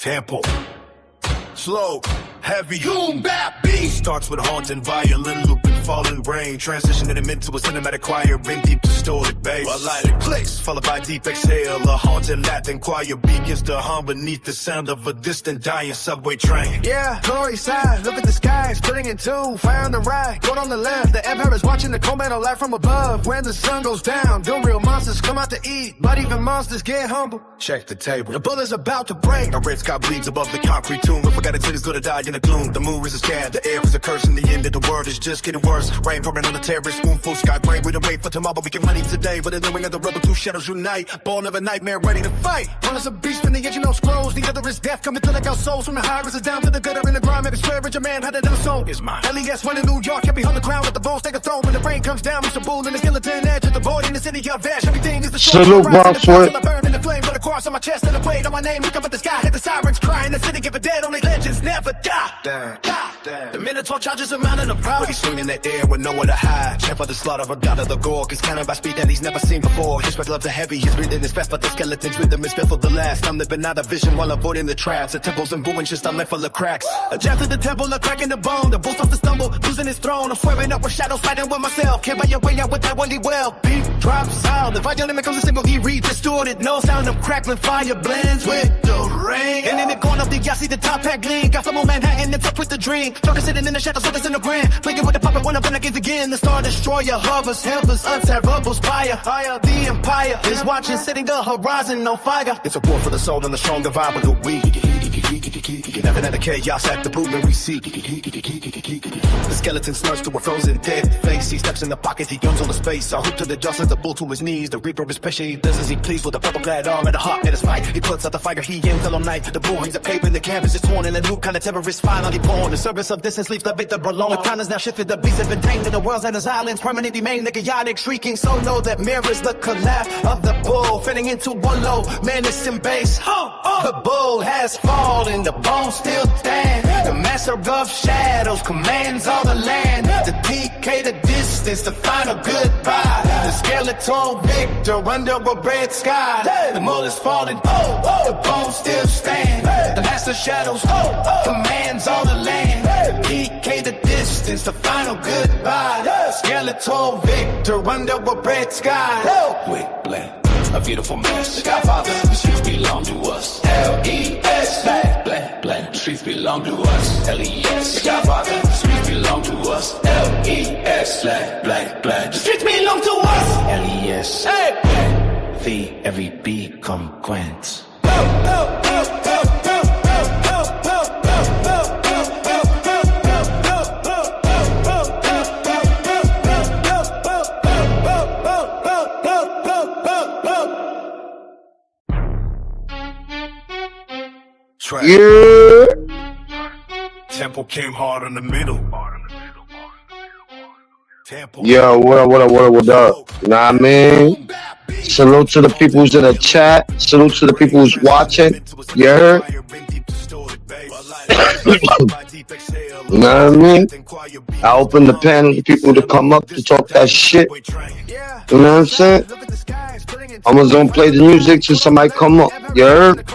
Tempo. Slow, heavy, boom, bap, beat. Starts with haunting violin, looping, falling rain. Transitioning them into a cinematic choir, in deep distorted bass. A light of clicks, followed by deep exhale. A haunting Latin choir begins to hum beneath the sound of a distant dying subway train. Yeah, glory side, look at the sky, splitting in two. Fire on the right, gold on the left. The empire is watching the cold light from above. When the sun goes down, the real monsters come out to eat. But even monsters get humble. Check the table. The bullet's about to break. A red sky bleeds above the concrete tomb. If I got it, it's gonna die in the gloom. The moon is a scab, the air is a curse, and the end of the world is just getting worse. Rain pouring on the terrorist, spoonful sky gray. We don't wait for tomorrow, we get money today. But the knowing of the rebel, two shadows unite. Born of a nightmare, ready to fight. One is a beast from the edge, no scrolls. The other is death, coming to like our souls. From the high rises down to the gutter in the grind. Maybe swear a man had another soul. Is mine. LES one in New York, can't be on the ground with the bones take a throne. When the rain comes down, Mr. Bull in the skeleton edge of the void in the city of Vash. Everything is the Salute, Bobfoot. I burn in the flame, but a cross on my chest and a weight on my name. Look up at the sky, hit the sirens crying. The city give a dead, only legends never die. The Minotaur charges a mountain of pride. But he's swinging that air with nowhere to hide. Champ for the slaughter of a god of the gore. He's counted by speed that he's never seen before. His red gloves are heavy, his breathing is fast, but the skeleton's rhythm is for the last. I'm living out of vision while avoiding the traps. The temples and ruins just are left full of cracks. A jab to the temple, a crack in the bone. The bull starts to stumble, losing his throne. I'm swearing up with shadows, fighting with myself. Can't buy your way out with that one well. Beat drops sound. The violin becomes a symbol, he reads distorted. No sound of crackling fire blends with the rain. And in the corner of the I see the top hat gleam. Got some old Manhattan, it's up with the dream. Joker sitting in the shadows, others in the grand. Playing with the puppet, one up and again. The Star Destroyer hovers, helpless, untearable spire. The Empire is watching, setting the horizon on fire. It's a war for the soul and the strong divide with the weak. Never let the chaos act the movement we see. The skeleton slurs to a frozen dead face. He steps in the pocket, he guns on the space. I hook to the dust as the bull to his knees. The reaper is patient, he does as he please. With a purple clad arm and a heart in his fight. He puts out the fire, he aims all night. The bull hangs a paper in the canvas is torn. And a new kind of terrorist finally born. The service of distance leaves the victor alone. The crown is now shifted, the beast have been tamed. The world's at his islands, permanently made. The chaotic shrieking solo that mirrors the collapse of the bull. Fitting into one low, menace and base. The bull has fallen, the bones still stand. The master of shadows commands all the land. The DK, the distance, the final goodbye. The skeleton victor under a red sky. The mole is falling, the bones still stand. The master shadows commands all the land. DK, the distance, the final goodbye. The skeleton victor under a red sky. Quick blend. A beautiful mess. The Godfather, the streets belong to us. L-E-S, black, black, black. The streets belong to us. L-E-S, the Godfather, the streets belong to us. L-E-S, black, black, black. The streets belong to us. L-E-S, hey. The every beat come Gwent. Yeah. Tempo came hard in the middle. Tempo. Yo, what up? You know what I mean? Salute to the people who's in the chat. Salute to the people who's watching. You heard? You know what I mean? I open the panel to people to come up to talk that shit. You know what I'm saying? I'm just gonna play the music till somebody come up. You heard?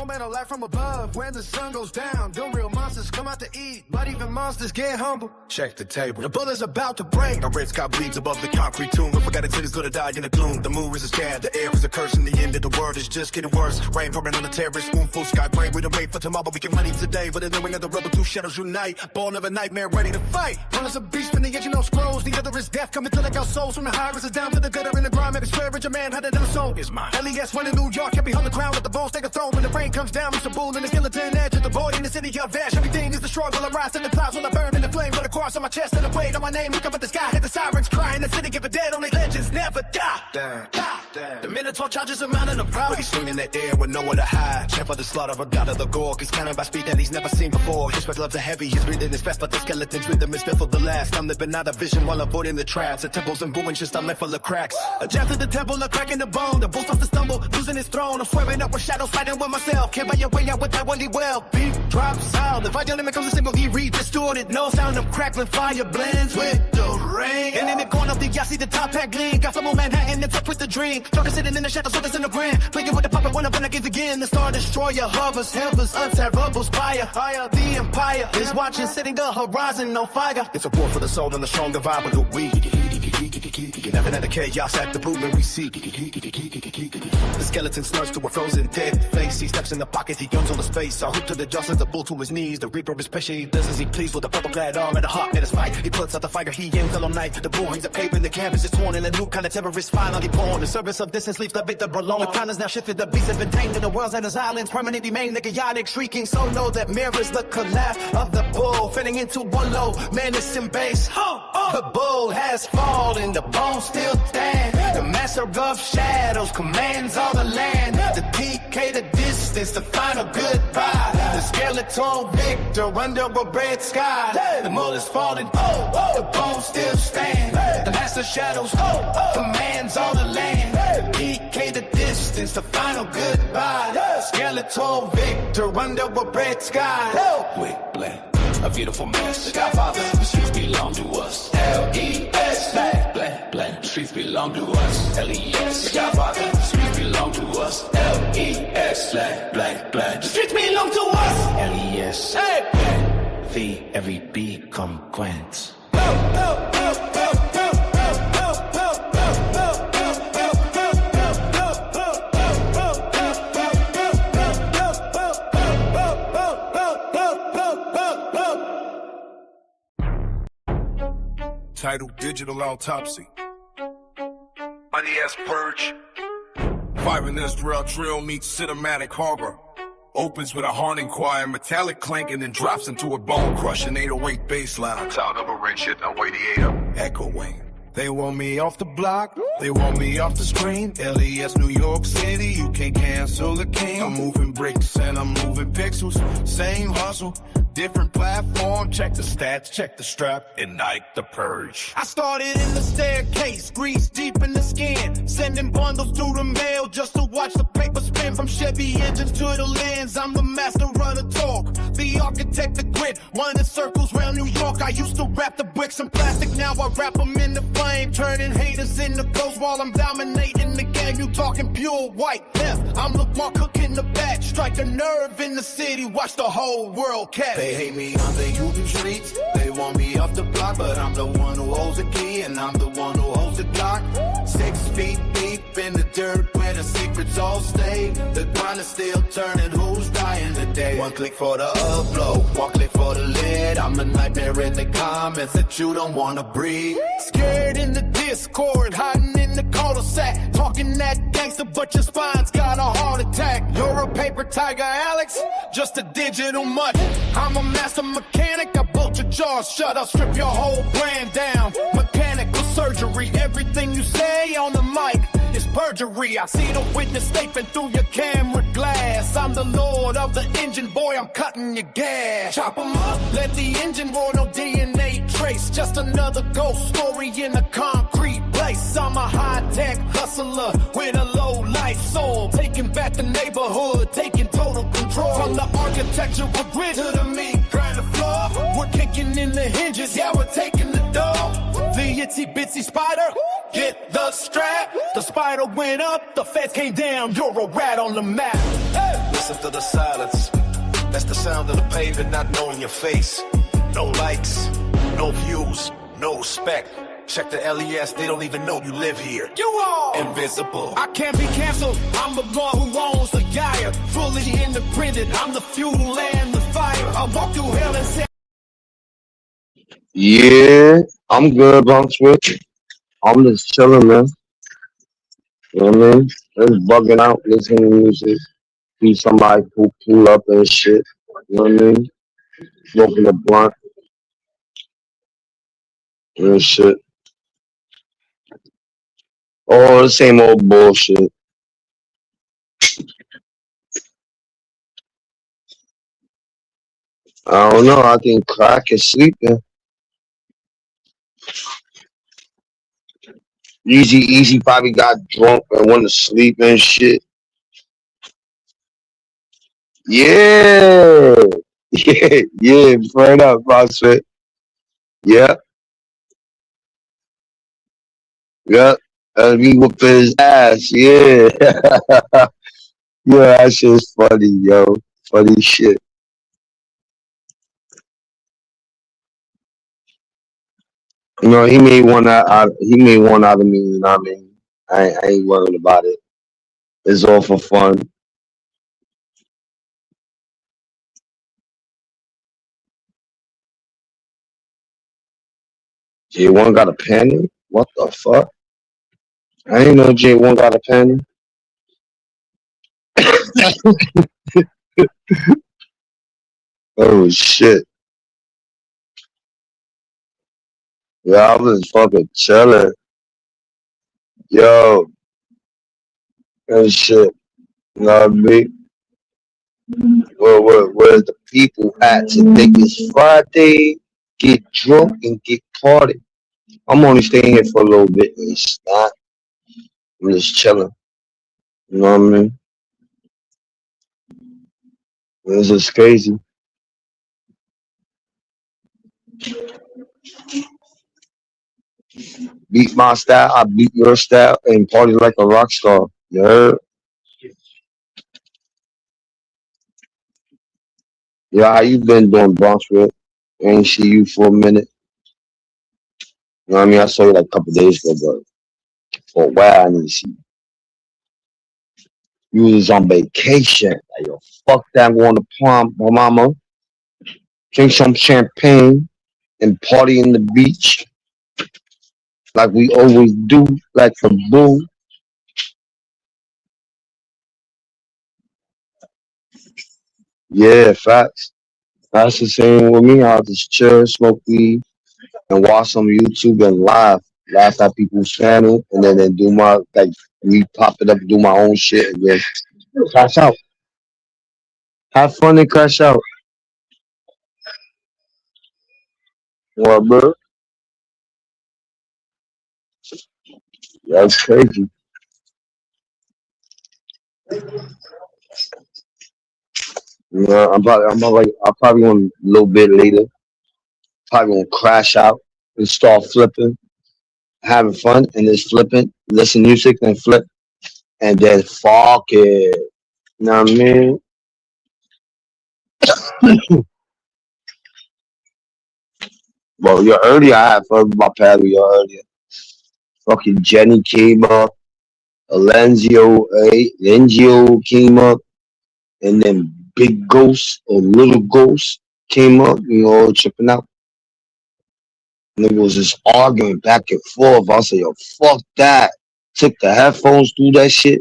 When the sun goes down, the real monsters come out to eat. But even monsters get humble. Check the table. The bullet's about to break. A red sky bleeds above the concrete tomb. If I got it, it's gonna die in the gloom. The moon is a scab, the air is a curse, and the end of the world is just getting worse. Rain pouring on the terrorist, spoonful sky gray. We don't wait for tomorrow, we get money today. But the knowing of the rebel, two shadows unite. Born of a nightmare, ready to fight. One is a beast from the edge, no scrolls. The other is death, coming to like our souls. From the high rises down to the gutter in the grind. Maybe swear a man had another soul. Is mine. LES one in New York, can't be on the ground with the bones take a throne. When the rain comes down, Mr. Bull in the skeleton edge of the void in the city of Vash. Everything is destroyed, will I rise to the clouds, will I burn in the flame. But a cross on my chest and a weight on my name. Look up at the sky, hit the sirens crying. The city give a dead, only legends never die. The Minotaur charges a mountain of pride. But he's swinging that air with nowhere to hide. Champ for the slaughter of a god of the gore. He's counted by speed that he's never seen before. His red gloves are heavy, his breathing is fast, but the skeleton's rhythm is for the last. I'm living out of vision while avoiding the traps. The temples and ruins just are left full of cracks. A jab to the temple, a crack in the bone. The bull starts to stumble, losing his throne. I'm swearing up with shadows, fighting with myself. Can't buy your way out with that one well. Beat drops sound. The violin becomes a symbol, he reads distorted. No sound of crackling fire blends with the bell ring. And in the corner of the I see the top hat gleam. Got some more Manhattan, it's a twisted dream. Drunken sitting in the shadows, so in the grand. Playing with the puppet, one up and again again. The Star Destroyer hovers, heavens, untearable spire. Higher, the empire is watching, setting the horizon on fire. It's a war for the soul and the stronger vibe of the weak. Never had the chaos at the movement we see. The skeleton snarls to a frozen dead face. He steps in the pocket, he guns on the space. I hook to the jaw, sends the bull to his knees. The reaper is patient, he does as he please. With a purple clad arm and a heart in his fight. He puts out the fire, he aims all night. The bull hangs a paper in the canvas is torn. And a new kind of terrorist finally born. The service of distance leaves the victor alone. The crown is now shifted, the beast has been tamed. And the world's at his islands, permanently maimed. The chaotic shrieking solo that mirrors the collapse of the bull. Fitting into one low, menacing base. The bull has fallen, the bones still stand. The master of shadows commands all the land. The PK, the distance, the final goodbye. The skeleton victor under a red sky. The mold is falling, the bones still stand. The master shadows commands all the land. The PK, the distance, the final goodbye. The skeleton victor under a red sky. Wick black, a beautiful mess. The Godfather, the streets belong to us. L-E-S, black, black, black. The streets belong to us. L-E-S, the Godfather, the streets belong to us. L-E-S, black, black, black. The streets belong to us. L-E-S, Hey! V, every beat come Gwent. Title Digital Autopsy. Mighty ass Purge. Fire Industrial Drill meets Cinematic Horror. Opens with a haunting choir, metallic clanking, and drops into a bone crushing 808 bass line. Top number red shit, I'm way the 8 echoing. They want me off the block, they want me off the screen. LES New York City, you can't cancel the king. I'm moving bricks and I'm moving pixels. Same hustle, different platform. Check the stats, check the strap, ignite the purge. I started in the staircase, grease deep in the skin. Sending bundles to the mail just to watch the paper spin. From Chevy engines to the lens, I'm the master of the talk. The architect, the grid, running circles round New York. I used to wrap the bricks in plastic, now I wrap them in the flame. Turning haters into ghosts while I'm dominating the game. You talking pure white left, I'm Lamar cooking the back. Strike a nerve in the city, watch the whole world catch. They hate me on the Union streets. They want me off the block, but I'm the one who holds the key, and I'm the one who holds the clock. 6 feet deep in the dirt where the secrets all stay. The grind is still turning, who's dying today? One click for the upload, one click for the lid. I'm a nightmare in the comments that you don't wanna breathe. Scared in the Discord, hiding in the cul-de-sac. Talking that gangster, but your spine's got a heart attack. You're a paper tiger, Alex, just a digital mutt. I'm a master mechanic, I bolt your jaws shut. I'll strip your whole brand down. Mechanical surgery, everything you say on the mic is perjury. I see the witness taping through your camera glass. I'm the lord of the engine, boy, I'm cutting your gas. Chop 'em up, let the engine roar, no DNA trace. Just another ghost story in a concrete place. I'm a high-tech hustler with a low-life soul. Taking back the neighborhood, taking total control. From the architectural grid to the meat grinder floor. We're kicking in the hinges, yeah, we're taking the door. The itsy-bitsy spider, get the strap. The spider went up, the feds came down. You're a rat on the map. Hey! Listen to the silence. That's the sound of the pavement not knowing your face. No likes, no views, no respect. Check the LES, they don't even know you live here. You are invisible. I can't be canceled. I'm the one who owns the gyre. Fully independent. I'm the fuel and the fire. I walk through hell and say, Yeah, I'm good, bump switch. I'm just chilling, man. You know what I mean? Just bugging out, listening to music. See somebody who pull up and shit. You know what I mean? Smoking a blunt and shit. All the same old bullshit. I don't know. I think crack is sleeping. Easy probably got drunk and went to sleep and shit. Yeah. Yeah, straight up, CrossFit. Yeah. Yeah. And we whooped his ass. Yeah. Yeah, that shit's funny, yo. Funny shit. You know, he made one out of me, you know what I mean? I ain't worried about it. It's all for fun. J1 got a penny? What the fuck? I ain't know J1 got a penny. Oh shit. Yeah, I was fucking chilling. Yo, and shit. You know what I mean? Where's the people at today? It's Friday. Get drunk and get party. I'm only staying here for a little bit. And it's not. I'm just chilling. You know what I mean? It's just crazy. Beat my style, I beat your style, and party like a rock star. You heard? Yeah, how you been doing, Bronxville? Ain't see you for a minute. You know what I mean? I saw you like a couple days ago, but for a while I didn't see you. You was on vacation. Like, yo, fuck that, going to Palm, mama. Drink some champagne and party in the beach like we always do, like a boo. Yeah, facts. That's the same with me. I'll just chill, smoke weed, and watch some YouTube and laugh at people's channel, and then do my like we pop it up, do my own shit, and then crash out, have fun and crash out. What, bro? That's crazy. I'm probably going a little bit later. Probably gonna crash out and start flipping, having fun, and just flipping, listen to music, and flip, and then fuck it. You know what I mean? Well, you're earlier. I had fun with my paddle. You're earlier. Fucking Jenny came up. Alenzio came up, and then Big Ghost or Little Ghost came up, tripping out. Nigga was just arguing back and forth. I said, yo, fuck that. Took the headphones, threw that shit,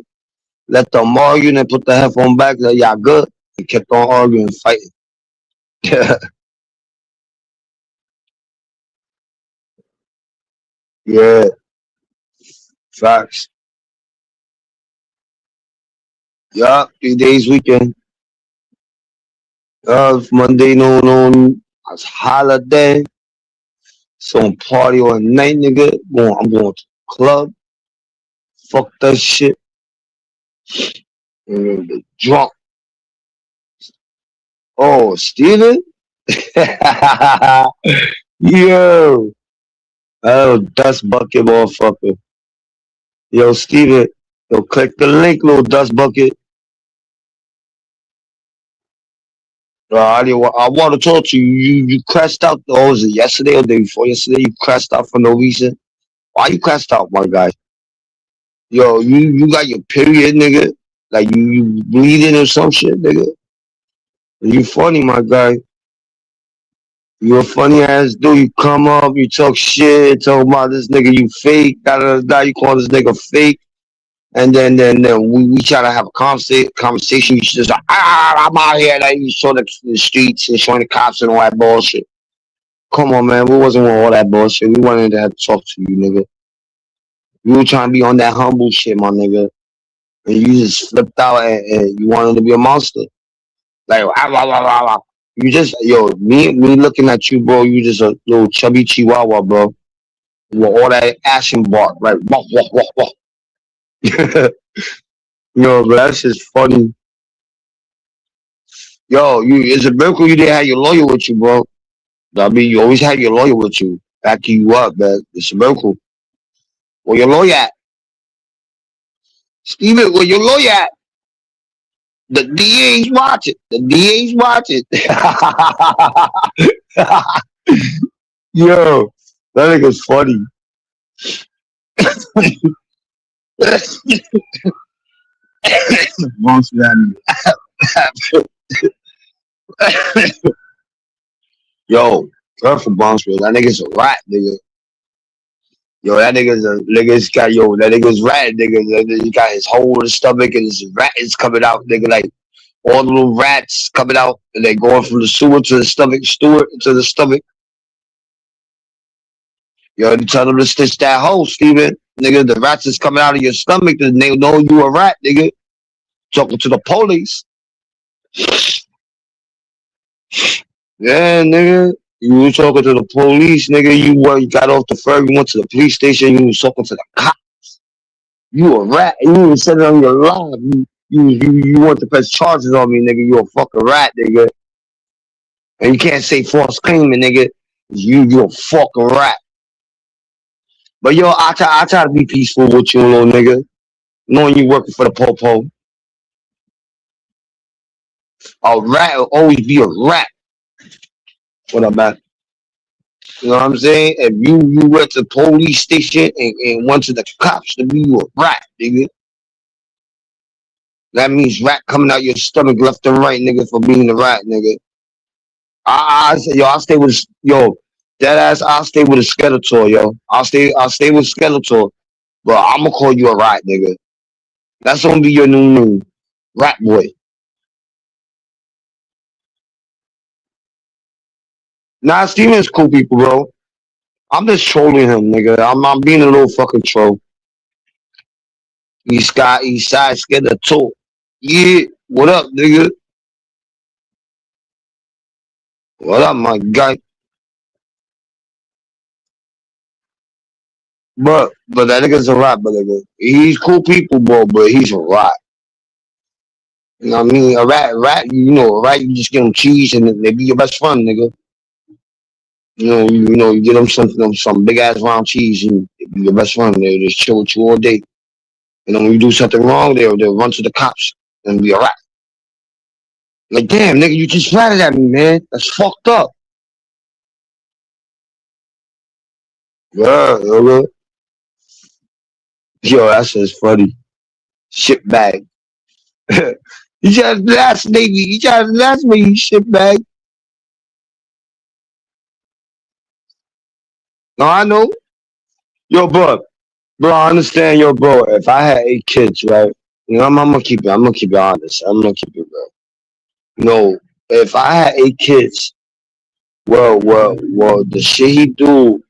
let them argue, and then put the headphone back, like, y'all good? And kept on arguing, fighting. Yeah, facts. Yeah, 3 days weekend. Monday noon, it's holiday. Some party all night, nigga. I'm going to the club. Fuck that shit. And get drunk. Oh, Steven? Yo. Oh, dust bucket motherfucker. Yo, Steven. Yo, click the link, little dust bucket. I want to talk to you. You crashed out. Oh, was it yesterday or the day before yesterday? You crashed out for no reason. Why you crashed out, my guy? Yo, you got your period, nigga. Like you bleeding or some shit, nigga. You funny, my guy. You a funny ass dude. You come up, you talk shit, talk about this nigga, you fake, da da da. You call this nigga fake, and then we try to have a conversation. You just like, I'm out here. Like you show the streets and showing the cops and all that bullshit. Come on, man. We wasn't on all that bullshit. We wanted to have to talk to you, nigga. We were trying to be on that humble shit, my nigga. And you just flipped out and you wanted to be a monster. Like, you just, yo, me looking at you, bro. You just a little chubby chihuahua, bro. With all that action bark, like, wah, wah, wah, wah. Yo, but that's just funny. Yo, it's a miracle you didn't have your lawyer with you, bro. I mean, you always had your lawyer with you, backing you up, man. It's a miracle. Where your lawyer at? Steven, where your lawyer at? The DA's watching. The DA's watching. Yo, that nigga's funny. Bounce that nigga. Yo, careful, Bronxville. That nigga's a rat, nigga. Yo, that nigga's got that nigga's rat, nigga. That nigga got his hole in his stomach and his rat is coming out, nigga. Like all the little rats coming out and they going from the sewer to the stomach, Stewart to the stomach. Yo, you tell them to stitch that hole, Steven. Nigga, the rats is coming out of your stomach and they know you a rat, nigga. Talking to the police. Yeah, nigga. You was talking to the police, nigga. You got off the ferry, you went to the police station, you was talking to the cops. You a rat. You even said it on your live. You want to press charges on me, nigga. You a fucking rat, nigga. And you can't say false claiming, nigga. You a fucking rat. But yo, I try to be peaceful with you, little nigga. Knowing you working for the popo. A rat will always be a rat. What up, man? You know what I'm saying? If you went to the police station and went to the cops to be you a rat, nigga. That means rat coming out your stomach left and right, nigga, for being a rat, nigga. I'll stay with dead ass. I'll stay with a Skeletor, yo. I'll stay with Skeletor, but I'm gonna call you a rat, nigga. That's gonna be your new name, rat boy. Nah, Steven's cool people, bro. I'm just trolling him, nigga. I'm being a little fucking troll. East side Skeletor. Yeah, what up, nigga? What up, my guy? But that nigga's a rat, but nigga. He's cool people, bro, but he's a rat. You know what I mean? A rat, a rat, you just get them cheese and they be your best friend, nigga. You get them some big ass round cheese and they be your best friend. They just chill with you all day. When you do something wrong, they'll run to the cops and be a rat. Like, damn, nigga, you just ratted at me, man. That's fucked up. Yeah, nigga. Yo, that's just funny. Shit bag. You just last nigga. You just last me, you shit bag. No, I know. Yo, bro, I understand, yo, bro. If I had 8 kids, right? I'm gonna keep it. I'm gonna keep it honest. I'm gonna keep it real. No, if I had 8 kids, well, the shit he do,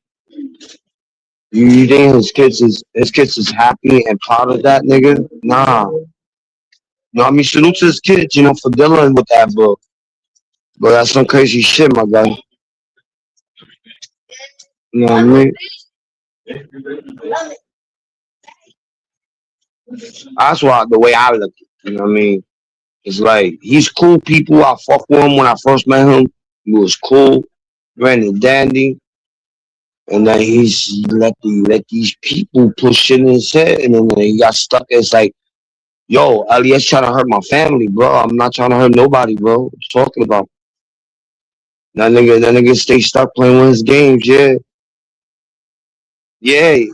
you think his kids is happy and proud of that, nigga? Nah. No, I mean, salute to his kids, for dealing with that, bro. But that's some crazy shit, my guy. You know what I mean? That's why the way I look at it, you know what I mean? It's like he's cool people. I fuck with him when I first met him. He was cool, ran and dandy. And then he's let these people push shit in his head and then he got stuck. It's like, yo, Elias trying to hurt my family, bro. I'm not trying to hurt nobody, bro. What you talking about? That nigga stay stuck playing with his games, yeah. Yeah.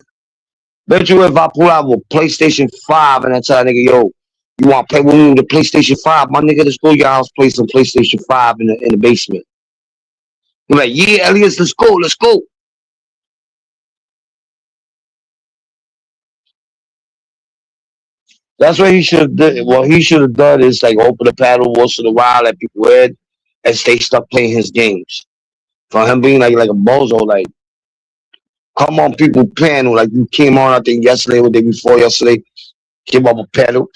Bet you if I pull out a PlayStation 5 and I tell that nigga, yo, you want to play with me with the PlayStation 5? My nigga, let's go to your house, play some PlayStation 5 in the basement. I'm like, yeah, Elias, let's go. That's what he should have done. What he should have done is like open the paddle once in a while, let people in, and stay stuck playing his games. For him being like a bozo, like, come on, people playing like you came on, I think yesterday or the day before yesterday, came up a paddle.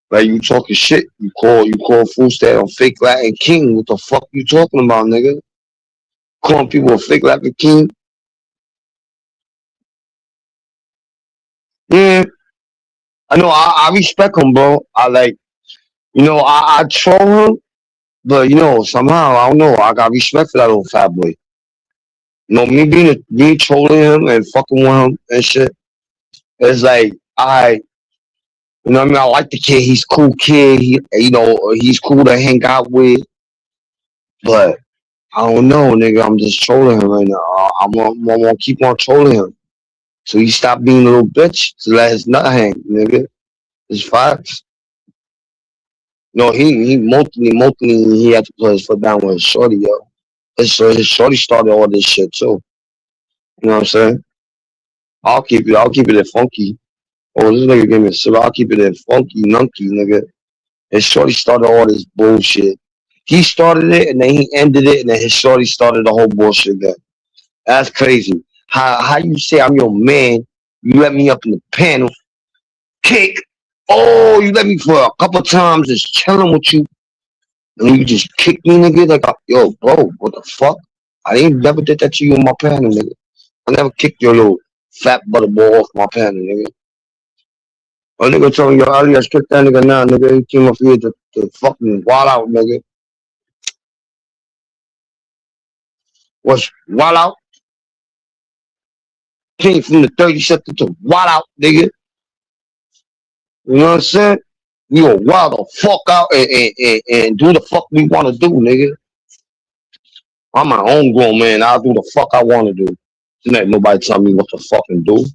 Like you talking shit. You call Foolstat on fake Latin King. What the fuck you talking about, nigga? Calling people a fake Latin King? Yeah. I know I respect him, bro. I troll him, but somehow I don't know. I got respect for that little fat boy. Me trolling him and fucking with him and shit. It's like I mean, I like the kid. He's a cool kid. He's cool to hang out with. But I don't know, nigga. I'm just trolling him right now. I'm gonna keep on trolling him. So he stopped being a little bitch to let his nut hang, nigga. It's facts. No, he mostly he had to put his foot down with his shorty, yo. His shorty started all this shit too. You know what I'm saying? I'll keep it funky. Oh, this nigga gave me a cigar. I'll keep it in funky, nunky, nigga. His shorty started all this bullshit. He started it and then he ended it and then his shorty started the whole bullshit again. That's crazy. How you say I'm your man? You let me up in the panel, kick. Oh, you let me for a couple times just chilling with you, and you just kick me, nigga. Like, yo, bro, what the fuck? I ain't never did that to you in my panel, nigga. I never kicked your little fat butterball off my panel, nigga. A nigga told me, yo, Ali, I strict that nigga now, nigga. He came up here to fucking wild out, nigga. What's wild out? Came from the 30 sector to wild out, nigga. You know what I'm saying? We gonna wild the fuck out and do the fuck we wanna do, nigga. I'm my own grown man. I'll do the fuck I wanna do. Let nobody tell me what to fucking do.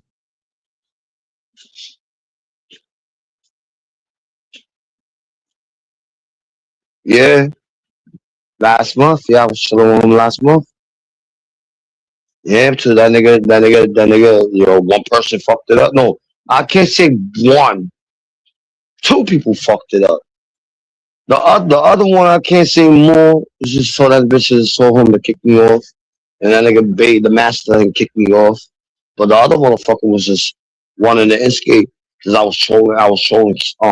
Yeah. Last month, yeah, I was chilling with him last month. Yeah, to that nigga, one person fucked it up. No, I can't say one. Two people fucked it up. The other one I can't say more. It's just so that bitch just saw him to kick me off. And that nigga bait the master and kicked me off. But the other motherfucker was just wanting to escape because I was trolling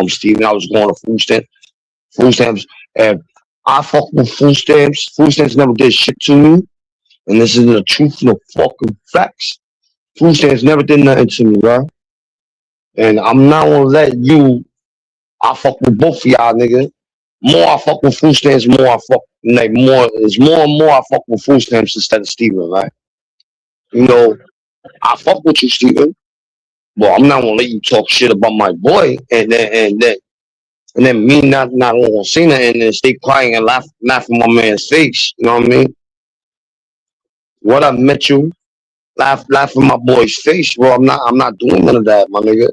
Steven. I was going to food stamps, and I fuck with food stamps. Food stamps never did shit to me. And this is the truth and the fucking facts. Food stamps never did nothing to me, bro. And I'm not gonna let you. I fuck with both of y'all, nigga. More I fuck with food stamps, more I fuck like more. It's more and more I fuck with food stamps instead of Steven, right? You know, I fuck with you, Steven. Well, I'm not gonna let you talk shit about my boy, and then me not gonna say nothing and then stay quiet and laugh in my man's face. You know what I mean? What up, Mitchell? Laugh in my boy's face, bro. I'm not doing none of that, my nigga.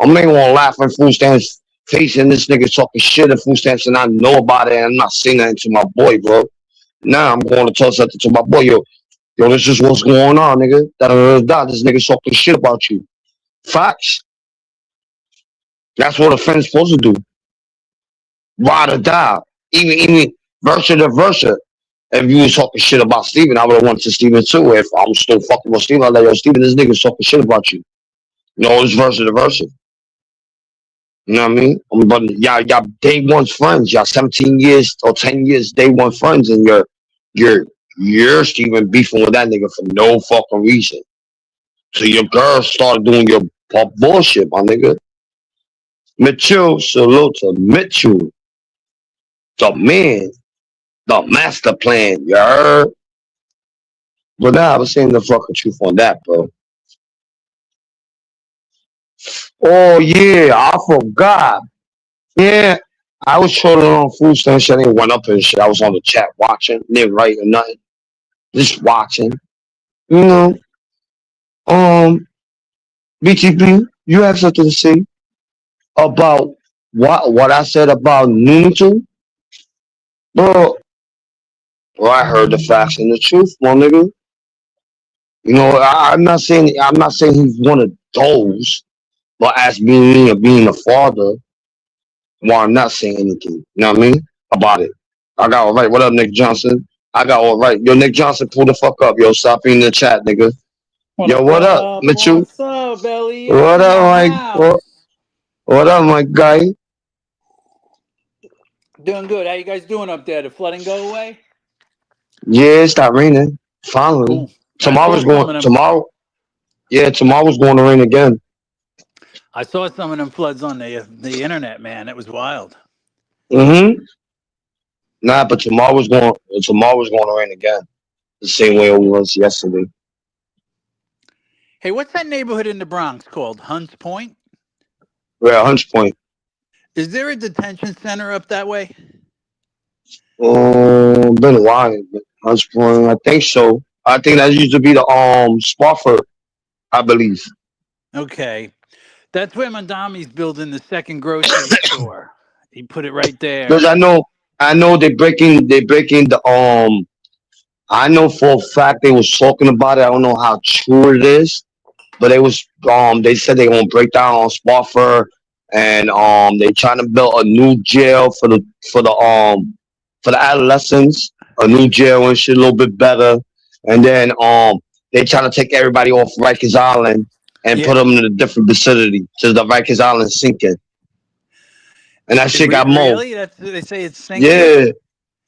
I'm not gonna laugh in food stamps face and this nigga talking shit in food stamps and I know about it and I'm not saying nothing to my boy, bro. Now I'm going to tell something to my boy, yo, this is what's going on, nigga. This nigga talking shit about you. Facts. That's what a friend's supposed to do. Ride or die. Even versa to versa. If you was talking shit about Steven, I would have went to Steven too. If I'm still fucking with Steven, I'd like, yo, Steven, this nigga's talking shit about you. You know, it's versa to versa. You know what I mean? But y'all day one's friends. Y'all 17 years or 10 years day one friends, and you're Steven beefing with that nigga for no fucking reason. So your girl started doing your bullshit, my nigga. Mitchell, salute to Mitchell. The man, the master plan, you heard? But now I was saying the fucking truth on that, bro. Oh yeah, I forgot. Yeah, I was trolling on food stamps. I didn't went up and shit. I was on the chat watching, didn't write or nothing, just watching. You know, BTP, you have something to say about what I said about Nunatu? Bro, I heard the facts and the truth, my nigga. You know, I'm not saying he's one of those, but as being a father, well, I'm not saying anything. You know what I mean about it. I got all right. What up, Nick Johnson? I got all right. Yo, Nick Johnson, pull the fuck up. Yo, stop being in the chat, nigga. Yo, what up, Mitchell? What's up, Ellie? What up, what up, my guy? Doing good. How you guys doing up there? Did flooding go away? Yeah, it stopped raining. Finally. Cool. Tomorrow's going to rain again. I saw some of them floods on the internet, man. It was wild. Mm-hmm. Nah, but tomorrow's going to rain again. the same way it was yesterday. Hey, what's that neighborhood in the Bronx called? Hunts Point? We're at Hunts Point. Is there a detention center up that way? Been a while. But Hunts Point, I think so. I think that used to be the Spofford, I believe. Okay. That's where Mandami's building the second grocery store. He put it right there. Because I know they breaking the I know for a fact they was talking about it. I don't know how true it is, but they said they gonna break down on Spofford, and they trying to build a new jail for the adolescents, a new jail and shit a little bit better, and then they trying to take everybody off Rikers Island and put Yeah. them in a different vicinity to the Rikers Island sinking, and that shit got more. Really? They say it's sinking? Yeah,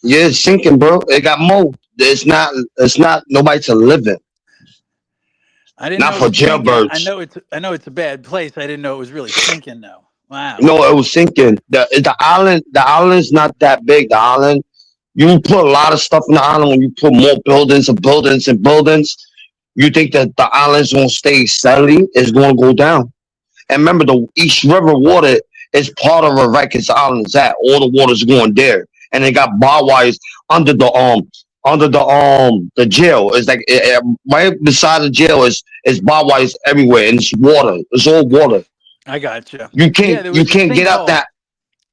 yeah, it's sinking, bro. It got more. It's not nobody to live in. I didn't Not know it for was sinking. jailbirds. I know it's a bad place. I didn't know it was really sinking though. Wow. No, it was sinking. The island's not that big. The island, you put a lot of stuff in the island. When you put more buildings and buildings and buildings, you think that the island's gonna stay steady. It's gonna go down. And remember, the East River water is part of where Rikers Island is at. All the water's going there, and they got barbed wires under the jail. It's like right beside the jail is barbed wires everywhere, and it's water. It's all water. I got you. You Yeah, there can't you was a can't get out sinkhole. that.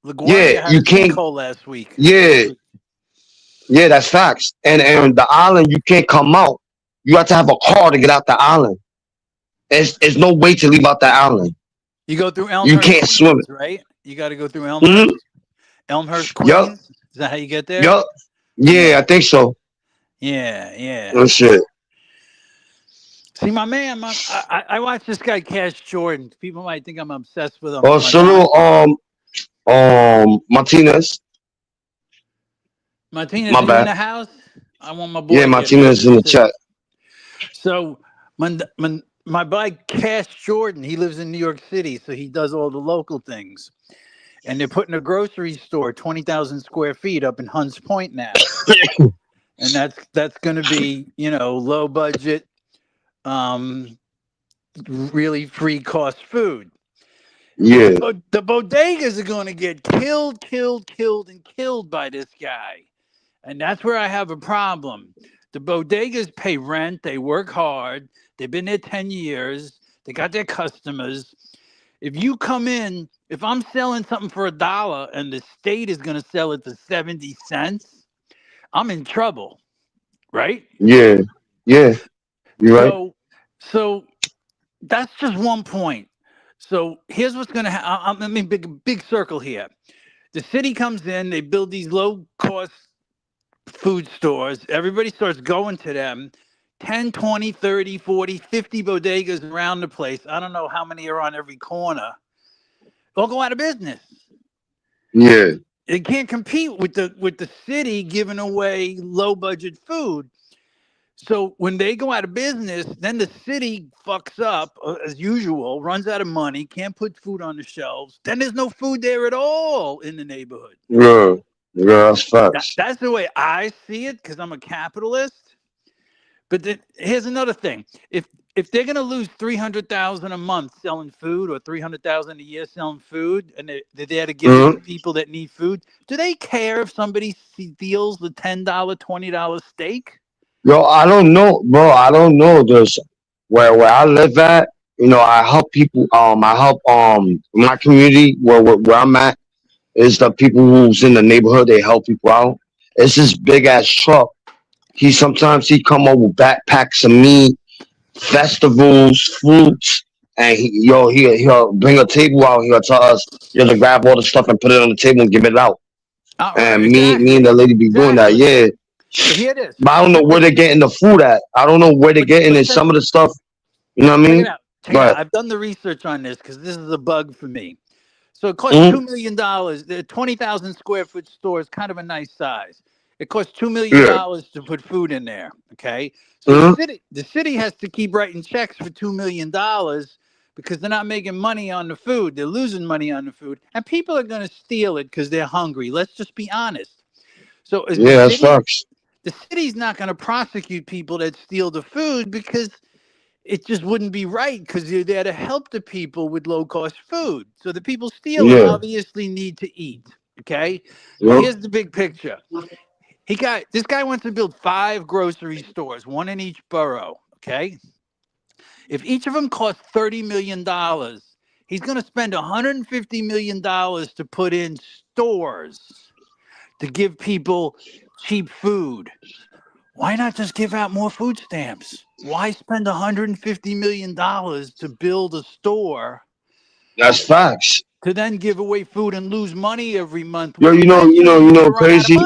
LaGuardia Yeah, had you a can't. sinkhole last week. Yeah, yeah, that's facts. And the island, you can't come out. You have to have a car to get out the island. There's no way to leave out the island. You go through You Elmhurst, can't swim Queens, it. right? You got to go through Hmm. Elmhurst, Yup. Queens. Is that how you get there? Yup. Yeah, I think so. Yeah. Oh shit. See, my man, I watch this guy, Cash Jordan. People might think I'm obsessed with him. Oh, salute, Martinez. Martinez, My are you in bad. the house? I want my boy Yeah, here. Martinez in the chat. So, my boy, Cash Jordan, he lives in New York City, so he does all the local things. And they're putting a grocery store, 20,000 square feet, up in Hunts Point now. And that's going to be, low budget, really free cost food. Yeah, The bodegas are going to get killed, and killed by this guy. And that's where I have a problem. The bodegas pay rent. They work hard. They've been there 10 years. They got their customers. If you come in, if I'm selling something for $1 and the state is going to sell it for 70 cents, I'm in trouble, right? yeah. You're right. So that's just one point. So here's what's going to happen. I mean, big circle here. The city comes in, they build these low cost food stores. Everybody starts going to them. 10, 20, 30, 40, 50 bodegas around the place. I don't know how many are on every corner. They'll go out of business. Yeah, They can't compete with the city giving away low budget food. So when they go out of business, then the city fucks up as usual, runs out of money, can't put food on the shelves. Then there's no food there at all in the neighborhood. yeah. That's facts. That's the way I see it because I'm a capitalist. But here's another thing: if they're going to lose $300,000 a month selling food, or $300,000 a year selling food, and they're there to give it to people that need food, do they care if somebody steals the $10, $20 steak? Yo, I don't know, bro. I don't know. There's where I live at. I help people. I help my community where I'm at is the people who's in the neighborhood. They help people out. It's this big ass truck. Sometimes he come over with backpacks of meat, festivals, fruits, and he'll bring a table out here to us. To grab all the stuff and put it on the table and give it out. And me and the lady be doing that. Yeah. So here it is. But I don't know where they're getting the food at. I don't know where they're getting it. Some of the stuff, you know what I mean? Check it out. I've done the research on this because this is a bug for me. So it costs $2 million. The 20,000 square foot store is kind of a nice size. It costs $2 million to put food in there. Okay. So the city has to keep writing checks for $2 million because they're not making money on the food. They're losing money on the food. And people are going to steal it because they're hungry. Let's just be honest. So that's facts. the city's not going to prosecute people that steal the food because it just wouldn't be right because you're there to help the people with low cost food. So the people stealing Yeah. obviously need to eat. Okay. Yep. Here's the big picture. This guy wants to build 5 grocery stores, 1 in each borough. Okay. If each of them costs $30 million, he's going to spend $150 million to put in stores to give people cheap food. Why not just give out more food stamps? Why spend $150 million to build a store? That's facts. To then give away food and lose money every month. Yo, you know, crazy.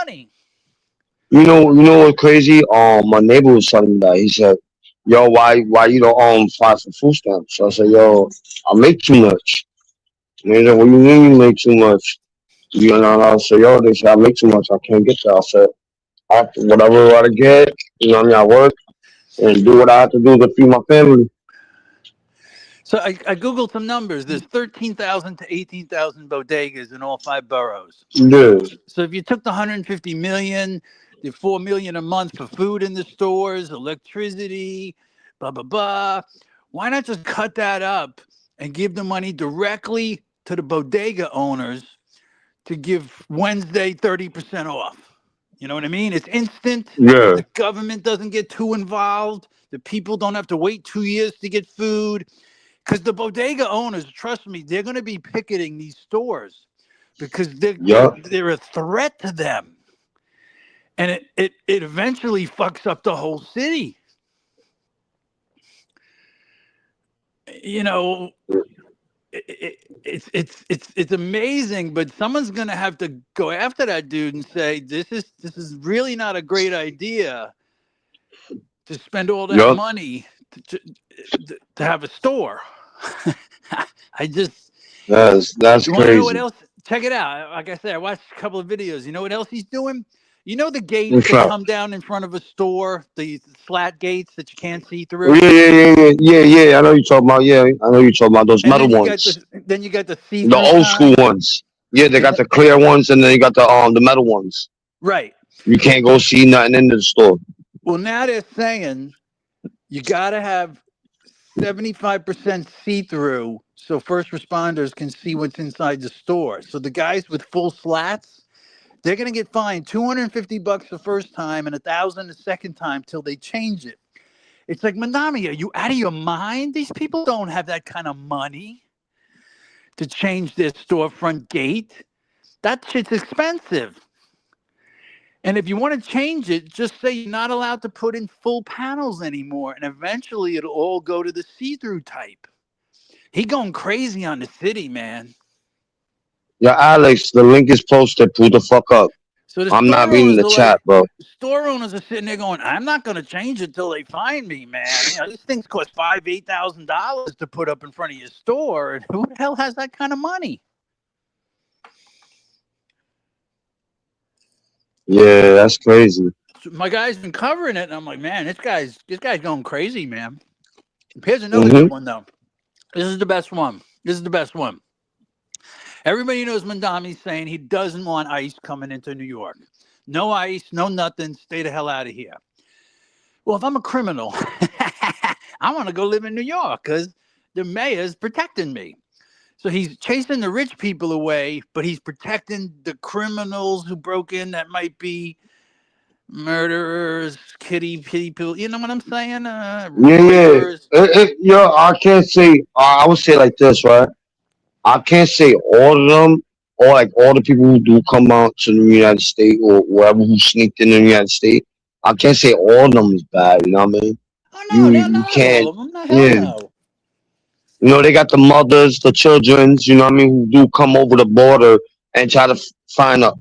You know what's crazy? My neighbor was telling me that. He said, "Yo, why you don't file for food stamps?" So I said, "Yo, I make too much." And they said, "What do you mean you make too much?" You know, and I said, "Yo," they said, "I make too much. I can't get that." I said, whatever I get, you know what I mean? I work and do what I have to do to feed my family." So I Googled some numbers. There's 13,000 to 18,000 bodegas in all 5 boroughs. Yeah. So if you took the 150 million, the 4 million a month for food in the stores, electricity, blah, blah, blah, why not just cut that up and give the money directly to the bodega owners to give Wednesday 30% off? You know what I mean? It's instant. Yeah. The government doesn't get too involved. The people don't have to wait 2 years to get food. Because the bodega owners, trust me, they're going to be picketing these stores because they're a threat to them. And it eventually fucks up the whole city. You know, it's amazing, but someone's going to have to go after that dude and say, this is really not a great idea to spend all that money to have a store. That's you crazy. Know what else? Check it out. Like I said, I watched a couple of videos. You know what else he's doing? You know the gates that come down in front of a store, the slat gates that you can't see through? Yeah. I know you're talking about. Yeah, I know you're talking about those metal ones. Then you got the see-through. The old school ones. Yeah, they got the clear ones, and then you got the metal ones. Right. You can't go see nothing in the store. Well, now they're saying you got to have 75% see-through so first responders can see what's inside the store. So the guys with full slats, they're going to get fined $250 the first time and $1,000 the second time till they change it. It's like, Mandami, are you out of your mind? These people don't have that kind of money to change their storefront gate. That shit's expensive. And if you want to change it, just say you're not allowed to put in full panels anymore. And eventually it'll all go to the see-through type. He going crazy on the city, man. Yeah, Alex, the link is posted. Pull the fuck up. So I'm not reading the chat, bro. Store owners are sitting there going, I'm not going to change it till they find me, man. You know, these things cost $8,000 to put up in front of your store. And who the hell has that kind of money? Yeah, that's crazy. So my guy's been covering it, and I'm like, man, this guy's going crazy, man. Here's another good one, though. This is the best one. Everybody knows Mandami's saying he doesn't want ICE coming into New York. No ICE, no nothing. Stay the hell out of here. Well, if I'm a criminal, I want to go live in New York because the mayor's protecting me. So he's chasing the rich people away, but he's protecting the criminals who broke in that might be murderers, kitty people. You know what I'm saying? Yeah. I can't say. I would say like this, right? I can't say all of them, or like all the people who do come out to the United States or whoever who sneaked in the United States. I can't say all of them is bad. You know what I mean? Oh, no, you can't. All of them. No. You know, they got the mothers, the childrens, you know what I mean, who do come over the border and try to find a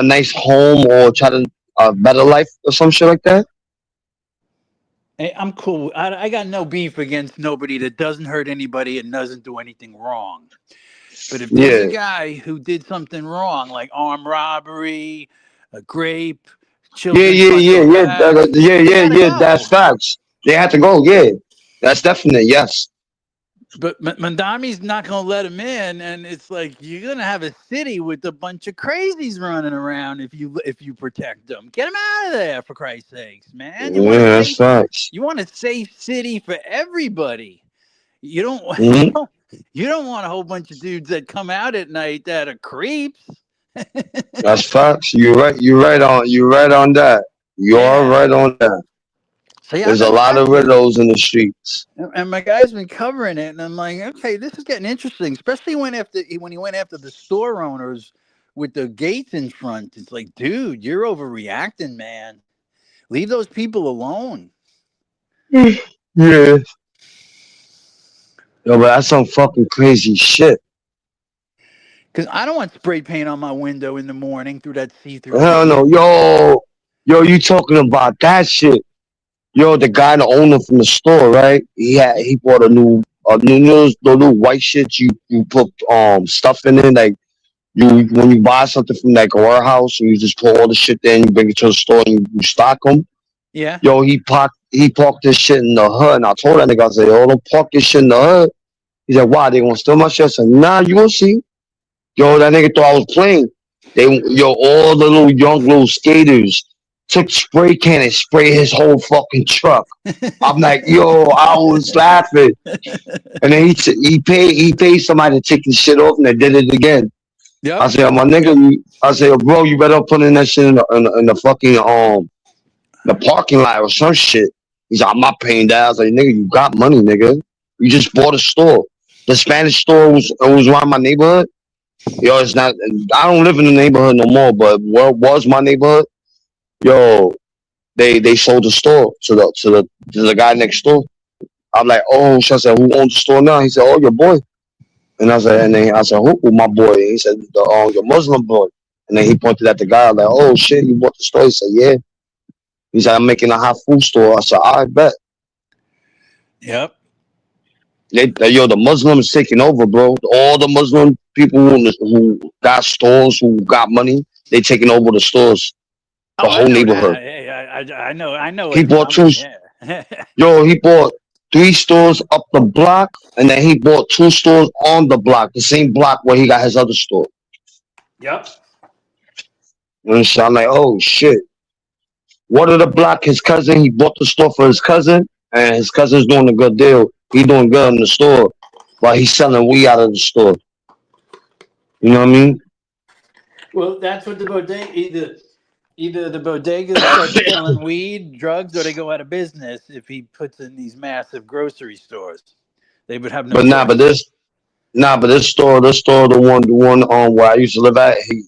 nice home or try to a better life or some shit like that. Hey, I'm cool. I got no beef against nobody that doesn't hurt anybody and doesn't do anything wrong. But if there's a guy who did something wrong, like armed robbery, a grape, children, that's facts. They have to go. Yeah, that's definite. Yes. But Mandami's not going to let him in, and it's like you're going to have a city with a bunch of crazies running around if you protect them. Get them out of there, for Christ's sakes, man. You that's facts. want a safe city for everybody. You don't you don't want a whole bunch of dudes that come out at night that are creeps. That's facts. You're right on that. You're right on that. So there's a lot of riddles in the streets. And my guy's been covering it, and I'm like, okay, this is getting interesting, especially when he went after the store owners with the gates in front. It's like, dude, you're overreacting, man. Leave those people alone. Yeah. Yo, but that's some fucking crazy shit. Because I don't want spray paint on my window in the morning through that see-through. Hell no. Yo, you talking about that shit. Yo, the guy, the owner from the store, right? He bought a new white shit you put stuff in it, like when you buy something from like a warehouse and you just put all the shit there and you bring it to the store and you stock them. Yeah. Yo, he parked this shit in the hood, and I told that nigga, I said, yo, don't park this shit in the hood. He said, why? They gonna steal my shit? I said, nah, you gonna see. Yo, that nigga thought I was playing. All the little skaters took spray can and sprayed his whole fucking truck. I'm like, yo, I was laughing. And then he paid somebody to take the shit off, and they did it again. Yep. I said, my nigga, I said, bro, you better put in that shit in the fucking the parking lot or some shit. He's like, I'm not paying that. I was like, nigga, you got money, nigga. You just bought a store. The Spanish store was around my neighborhood. Yo, it's not. I don't live in the neighborhood no more, but what was my neighborhood? Yo, they sold the store to the guy next door. I'm like, oh, so I said, who owns the store now? He said, oh, your boy. And I said, who my boy? And he said, your Muslim boy. And then he pointed at the guy. I'm like, oh shit, you bought the store? He said, yeah. He said, I'm making a hot food store. I said, I bet. Yep. The Muslims taking over, bro. All the Muslim people who got stores, who got money, they taking over the stores. The whole neighborhood. I know. He bought two. Yeah. Yo, he bought 3 stores up the block, and then he bought 2 stores on the block, the same block where he got his other store. Yep. And so I'm like, oh shit. What of the block? His cousin, he bought the store for his cousin, and his cousin's doing a good deal. He doing good in the store, while he's selling weed out of the store. You know what I mean? Well, that's what the bodega. Either the bodegas start selling weed, drugs, or they go out of business if he puts in these massive grocery stores. They would have no. But this store, the one where I used to live at, he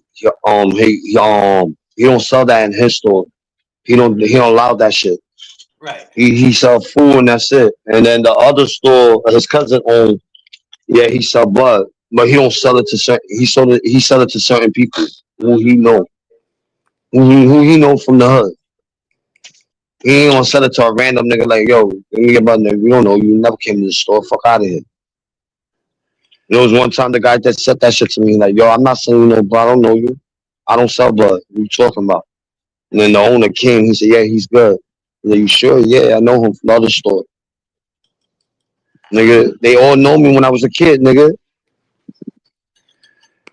don't sell that in his store. He don't allow that shit. Right. He sell food and that's it. And then the other store his cousin owned, yeah, he sell bud, but he don't sell it to certain. He sell it to certain people who he know. Who he know from the hood. He ain't gonna sell it to a random nigga like, yo, let me get about nigga. We don't know you. Never came to the store. Fuck out of here. There was one time the guy that said that shit to me, like, yo, I'm not selling you no bud. I don't know you. I don't sell bud. What you talking about? And then the owner came. He said, yeah, he's good. He's like, you sure? Yeah, I know him from the other store. Nigga, they all know me when I was a kid, nigga.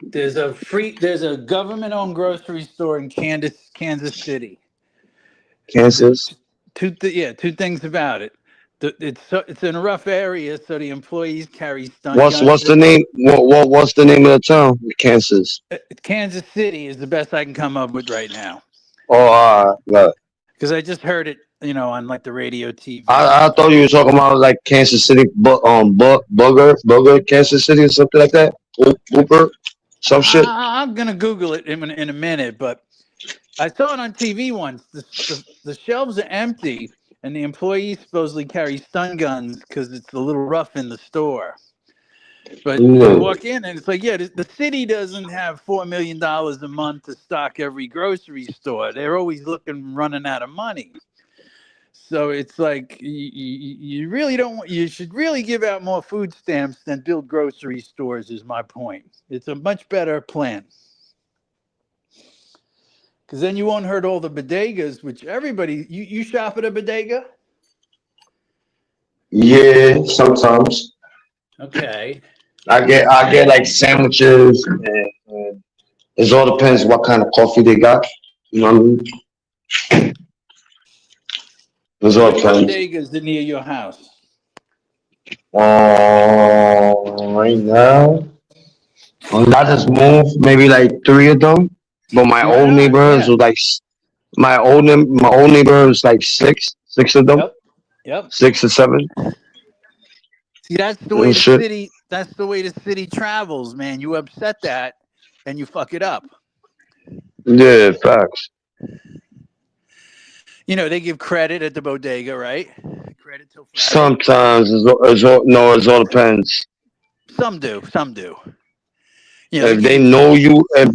There's a government-owned grocery store in Kansas City. Kansas. Two things about it. It's in a rough area, so the employees carry stun guns. What's the name? What's the name of the town? Kansas. Kansas City is the best I can come up with right now. Oh, because I just heard it, on like the radio, TV. I thought you were talking about like Kansas City, Booger, Kansas City, or something like that. Booger, some shit. I'm gonna Google it in a minute, but I saw it on TV once. The shelves are empty, and the employees supposedly carry stun guns because it's a little rough in the store. But you walk in, and it's like, yeah, the city doesn't have $4 million a month to stock every grocery store. They're always running out of money. So it's like you really don't. You should really give out more food stamps than build grocery stores. Is my point. It's a much better plan. Because then you won't hurt all the bodegas, which everybody. You shop at a bodega? Yeah, sometimes. Okay. I get like sandwiches, and it all depends what kind of coffee they got. You know what I mean? It all Which depends. bodegas are near your house? Right now, I just moved maybe like three of them, but my Right old on. neighborhoods Yeah. was like my old neighborhood was like six of them, Yep. Yep. 6 or 7. See, that's the way And the shit. city. That's the way the city travels, man. You upset that, and you fuck it up. Yeah, facts. You know, they give credit at the bodega, right? Credit till Friday. Sometimes it all depends. Some do. Some do. You know, they If give they you. know you, if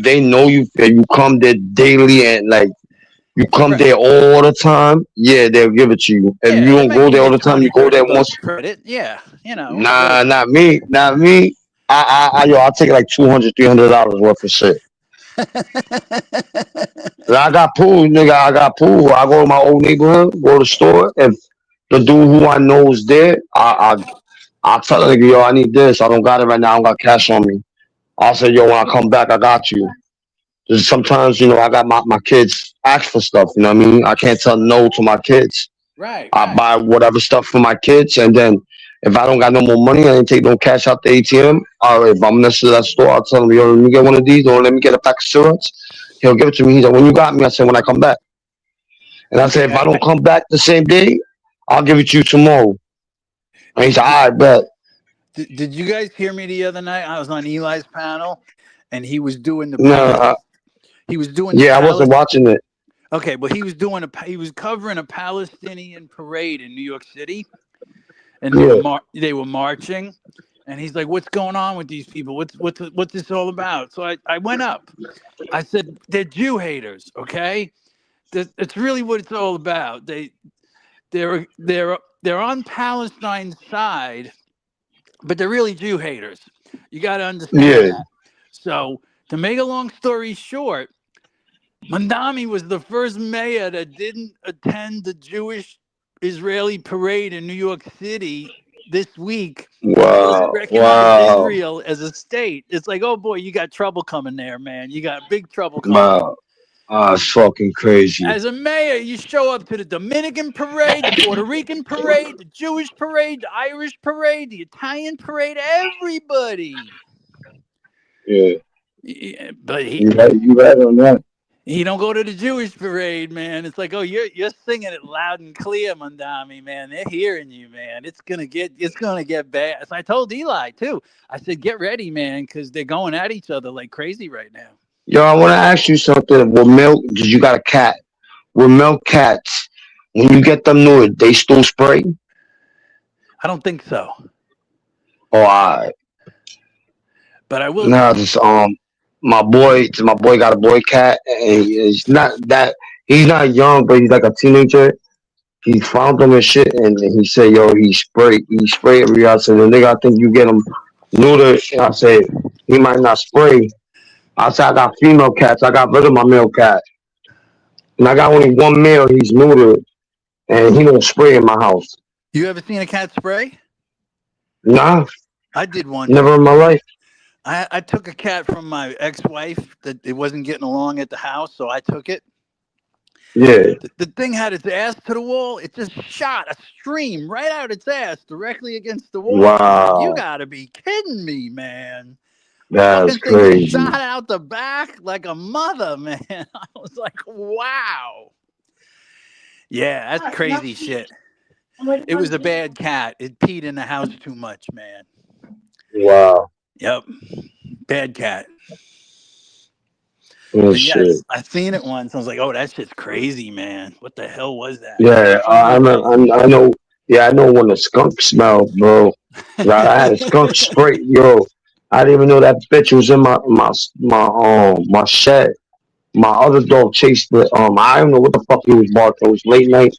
they know you, and you come there daily and like you come Right. there all the time, yeah, they'll give it to you. If Yeah, you they don't might go give there you all the time, you 20, go there 30 bucks once. credit. Yeah, you know, Nah, but not me, not me. Yo, I'll take like $200, $300 worth of shit. I got pool, nigga. I got pool. I go to my old neighborhood, go to the store. If the dude who I know is there, I tell the nigga, yo, I need this. I don't got it right now. I don't got cash on me. I'll say, yo, when I come back, I got you. 'Cause sometimes, I got my kids ask for stuff. You know what I mean? I can't tell no to my kids. right, I right. buy whatever stuff for my kids, and then if I don't got no more money, I ain't take no cash out the ATM. All right, if I'm next to that store, I'll tell him, yo, let me get one of these, or let me get a pack of cigarettes. He'll give it to me. He's like, when you got me, I said, when I come back. And I said, if Okay. I don't come back the same day, I'll give it to you tomorrow. And he said, all right, bet. Did you guys hear me the other night? I was on Eli's panel, and he was doing the No, he was doing the yeah, I wasn't watching it. Okay, but he was doing he was covering a Palestinian parade in New York City, and they were marching, and he's like, "What's going on with these people? What's this all about?" So I went up. I said, "They're Jew haters, okay? It's really what it's all about. They're on Palestine's side, but they're really Jew haters. You got to understand Yeah, that." So to make a long story short, Mandami was the first mayor that didn't attend the Jewish Israeli parade in New York City this week because he wow, recognized wow, Israel as a state. It's like, oh boy, you got trouble coming there, man. You got big trouble coming. wow. It's fucking crazy. As a mayor, you show up to the Dominican parade, the Puerto Rican parade, the Jewish parade, the Irish parade, the Italian parade, everybody. Yeah, Yeah, but you right on that. he don't go to the Jewish parade, man. It's like, oh, you're singing it loud and clear, Mandami, man. They're hearing you, man. It's gonna get bad. So I told Eli too. I said, get ready, man, because they're going at each other like crazy right now. Yo, I want to ask you something. With milk, did you got a cat? With milk cats, when you get them neutered, they still spray? I don't think so, Oh, I but I will. no, just my boy got a boy cat, and he's not young, but he's like a teenager. He found him and shit, and he said, "Yo, he spray every year." I said, "The nigga, I think you get him neutered." And I said, "He might not spray." I said, "I got female cats. I got rid of my male cat, and I got only one male. He's neutered, and he don't spray in my house." You ever seen a cat spray? Nah, I did once. never in my life. I took a cat from my ex-wife that it wasn't getting along at the house, so I took it. Yeah, The thing had its ass to the wall. It just shot a stream right out its ass directly against the wall. I'm like, you wow, gotta be kidding me, man. that's Fucking thing crazy. shot out the back like a mother, man. I was like, wow. Yeah, that's crazy shit. It was a bad cat. It peed in the house too much, man. Wow, Yep. Bad cat. oh But yes, shit. I seen it once. I was like, oh, that shit's crazy, man. What the hell was that? Yeah, I know. Yeah, I know when the skunk smell, bro. I had a skunk spray, yo. I didn't even know that bitch was in my shed. My other dog chased it. I don't know what the fuck he was barking. It was late night.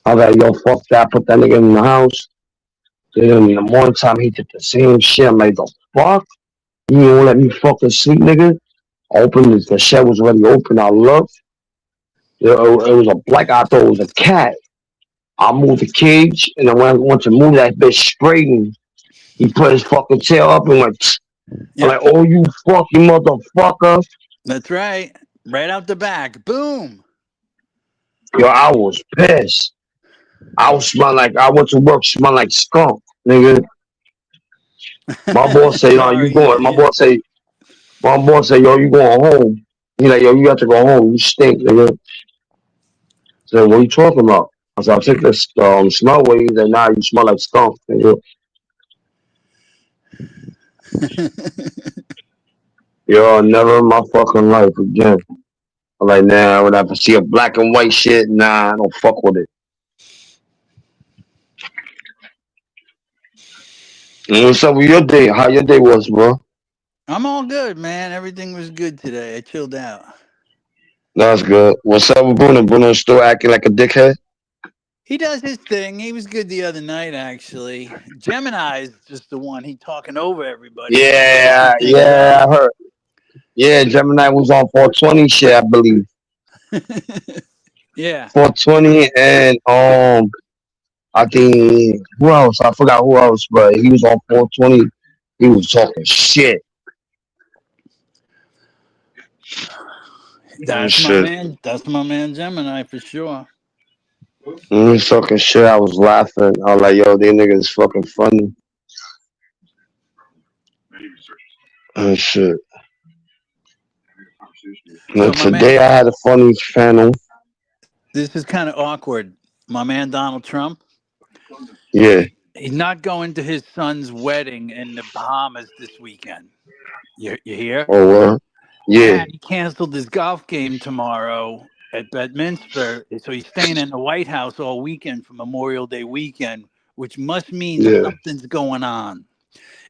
I was like, yo, fuck that. Put that nigga in the house. Then in the morning time, he did the same shit. I'm like, the fuck? You won't let me fucking sleep, nigga? I opened it. The shed was already open. I looked. It was a black. I thought it was a cat. I moved the cage, and then when I went to move that bitch sprayed me. He put his fucking tail up and went. Yeah. Like, oh, you fucking motherfucker. That's right. Right out the back. Boom. Yo, I was pissed. I was smell like I went to work, smell like skunk, nigga. My boss say, "No, you Sorry, going?" My boss say, "Yo, you going home?" He like, "Yo, you got to go home. You stink, nigga." So what are you talking about? I said, "I'll take this smell away." He's like, "Nah, you smell like skunk, nigga." Yo, never in my fucking life again. I'm like, nah, when I see a black and white shit, nah, I don't fuck with it. What's up with your day? How your day was, bro? I'm all good, man. Everything was good today. I chilled out. That's good. What's up with Bruno? Bruno's still acting like a dickhead? He does his thing. He was good the other night, actually. Gemini's just the one. He talking over everybody. Yeah, Things up. I heard. Yeah, Gemini was on 420 shit, I believe. Yeah. 420 and I think who else? I forgot who else, but he was on 420. He was talking shit. That's my man. That's my man Gemini for sure. He was talking shit. I was laughing. I was like, yo, these niggas fucking funny. And shit. And So today I had a funny panel. This is kind of awkward. My man Donald Trump. Yeah. He's not going to his son's wedding in the Bahamas this weekend. You hear? Oh, yeah. And he canceled his golf game tomorrow at Bedminster. So he's staying in the White House all weekend for Memorial Day weekend, which must mean something's going on.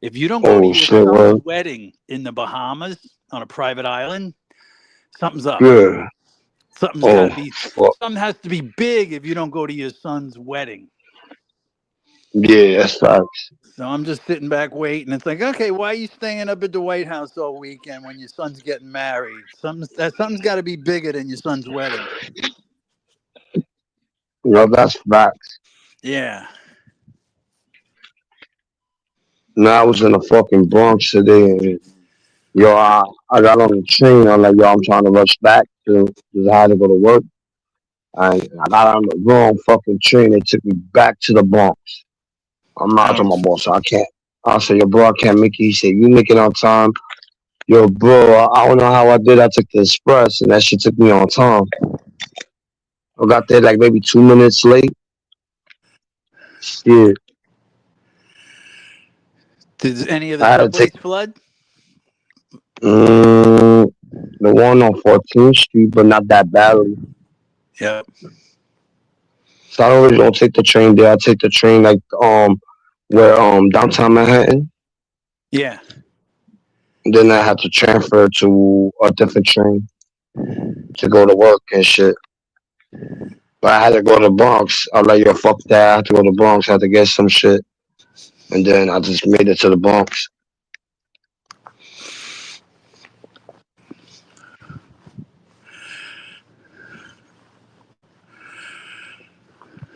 If you don't go to your son's wedding in the Bahamas on a private island, something's up. Yeah. Something has to be big if you don't go to your son's wedding. Yeah, that's facts. So I'm just sitting back waiting. It's like, okay, why are you staying up at the White House all weekend when your son's getting married? Something's got to be bigger than your son's wedding. No, that's facts. Yeah. Now I was in the fucking Bronx today, and yo, I got on the train. I'm like, yo, I'm trying to rush back because I had to go to work. I got on the wrong fucking train. They took me back to the Bronx. I'm not to my boss, so I can't. I said, yo, bro, I can't make it. He said, you make it on time. Yo, bro, I don't know how I did. I took the express, and that shit took me on time. I got there like maybe 2 minutes late. Shit. Did any of the subways flood? The one on 14th Street, but not that badly. Yep. So I don't take the train there. I take the train like where downtown Manhattan. Yeah. And then I had to transfer to a different train to go to work and shit. But I had to go to the Bronx. I was like, yo, fuck that. I had to go to the Bronx. I had to get some shit. And then I just made it to the Bronx.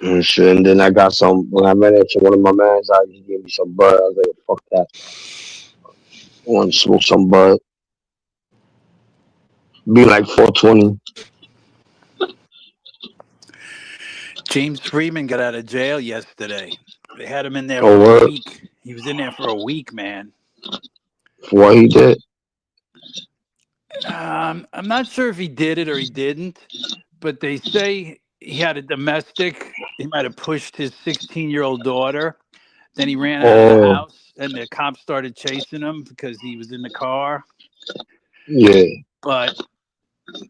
And shit. And then I got some, when I ran into one of my mans, he gave me some bud. I was like, fuck that. I want to smoke some bud. Be like 420. James Freeman got out of jail yesterday. They had him in there for a week. He was in there for a week, man. For what he did? I'm not sure if he did it or he didn't, but they say he had a domestic. He might have pushed his 16-year-old daughter. Then he ran out of the house, and the cops started chasing him because he was in the car. Yeah. But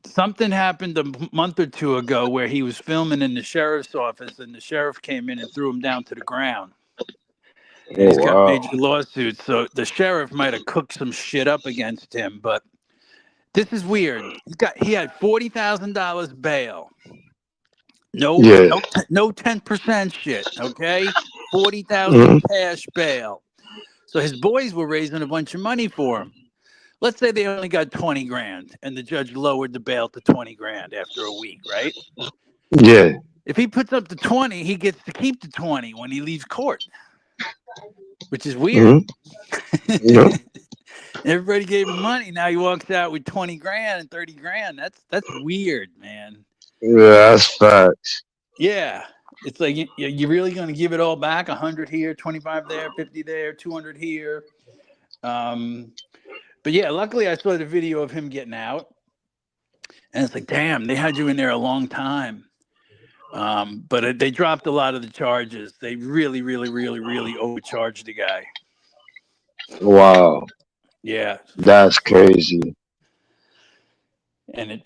something happened a month or two ago where he was filming in the sheriff's office, and the sheriff came in and threw him down to the ground. And he's got major lawsuits, so the sheriff might have cooked some shit up against him. But this is weird. He had $40,000 bail. No 10% shit. Okay, 40,000 cash bail. So his boys were raising a bunch of money for him. Let's say they only got 20 grand and the judge lowered the bail to 20 grand after a week, right? Yeah. If he puts up the 20, he gets to keep the 20 when he leaves court. which is weird. Yeah. Everybody gave him money. Now he walks out with 20 grand and 30 grand. That's weird, man. Yeah, that's facts. Yeah. It's like you're really going to give it all back? 100 here, 25 there, 50 there, 200 here. But yeah, luckily I saw the video of him getting out. And it's like, damn, they had you in there a long time. But they dropped a lot of the charges. They really, really, really, really overcharged the guy. Wow. Yeah. That's crazy. And they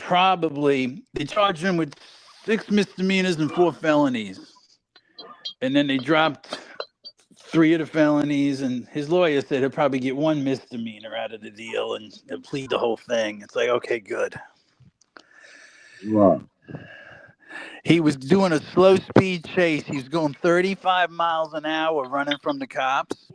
charged him with 6 misdemeanors and 4 felonies. And then they dropped 3 of the felonies. And his lawyer said he'll probably get 1 misdemeanor out of the deal and plead the whole thing. It's like, okay, good. Wow. He was doing a slow speed chase. He was going 35 miles an hour running from the cops.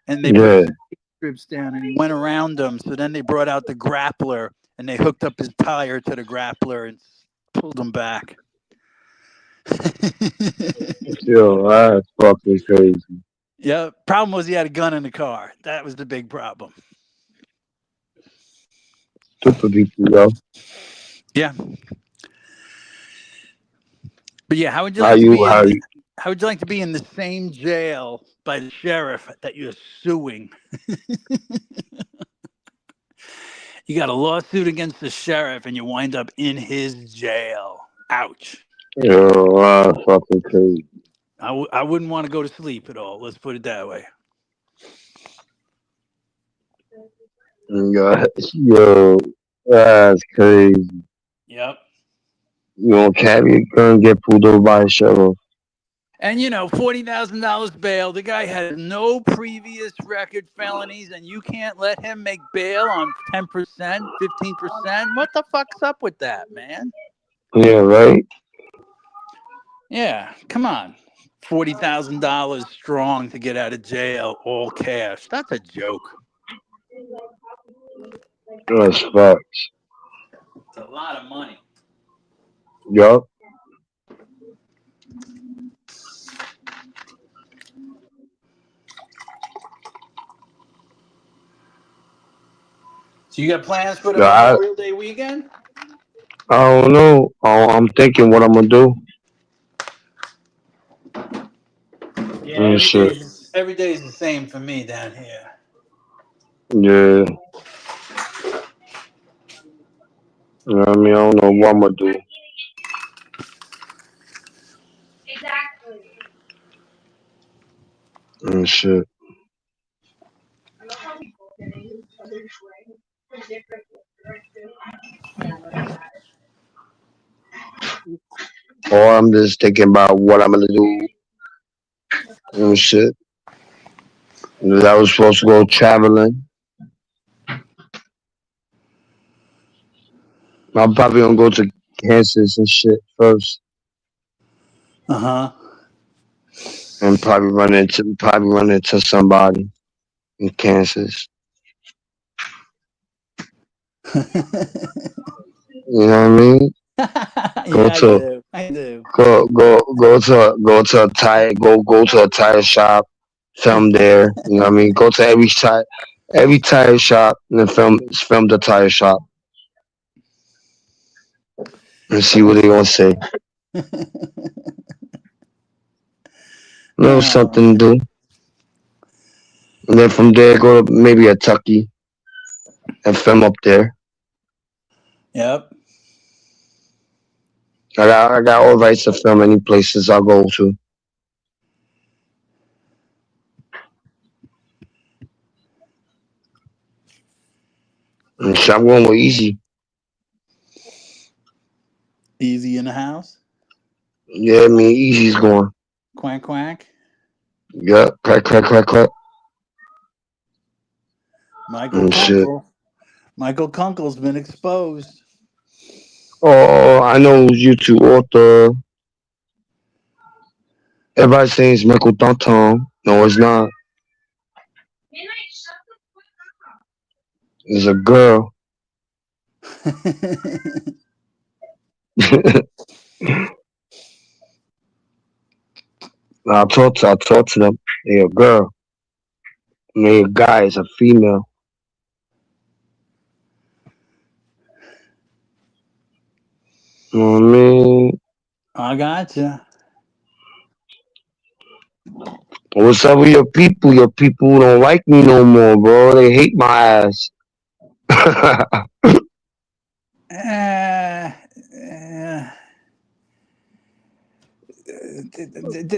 And they put strips down and he went around them. So then they brought out the grappler and they hooked up his tire to the grappler and pulled him back. Yo, that's fucking crazy. Yeah. Problem was he had a gun in the car. That was the big problem. Stupid people, yo. Yeah. But yeah, how would you like to be in the same jail by the sheriff that you're suing? You got a lawsuit against the sheriff and you wind up in his jail. Ouch. Yo, that's fucking crazy. I wouldn't want to go to sleep at all. Let's put it that way. Yo, that's crazy. Yep. You know, carry a gun, get pulled over by a sheriff. And, $40,000 bail. The guy has no previous record felonies, and you can't let him make bail on 10%, 15%. What the fuck's up with that, man? Yeah, right? Yeah, come on. $40,000 strong to get out of jail, all cash. That's a joke. That's facts. It's a lot of money. Yup. So you got plans for the Memorial Day weekend? I don't know. I'm thinking what I'm gonna do. Yeah, every day is the same for me down here. Yeah. You know what I mean? I don't know what I'm gonna do. Exactly. And shit. Or I'm just thinking about what I'm gonna do. And shit. I was supposed to go traveling. I'm probably gonna go to Kansas and shit first. And probably run into somebody in Kansas. You know what I mean? Go to a tire shop, film there. You know what I mean? Go to every tire shop and then film the tire shop. And see what they gonna say. Something to do. And then from there go to maybe a Tucky and film up there. Yep. I got all rights to film any places I go to. And so I'm going with Easy. Easy in the house? Yeah, I mean Easy's going. Quack quack? Yep. Crack, crack, crack, crack. Michael Kunkel's been exposed. Oh, I know YouTube author. Everybody's saying it's Michael Danton. No, it's not. It's a girl. I'll talk to them. They're a girl. I mean, a guy is a female. You know what I mean? I gotcha. What's up with your people? Your people don't like me no more, bro. They hate my ass. Uh,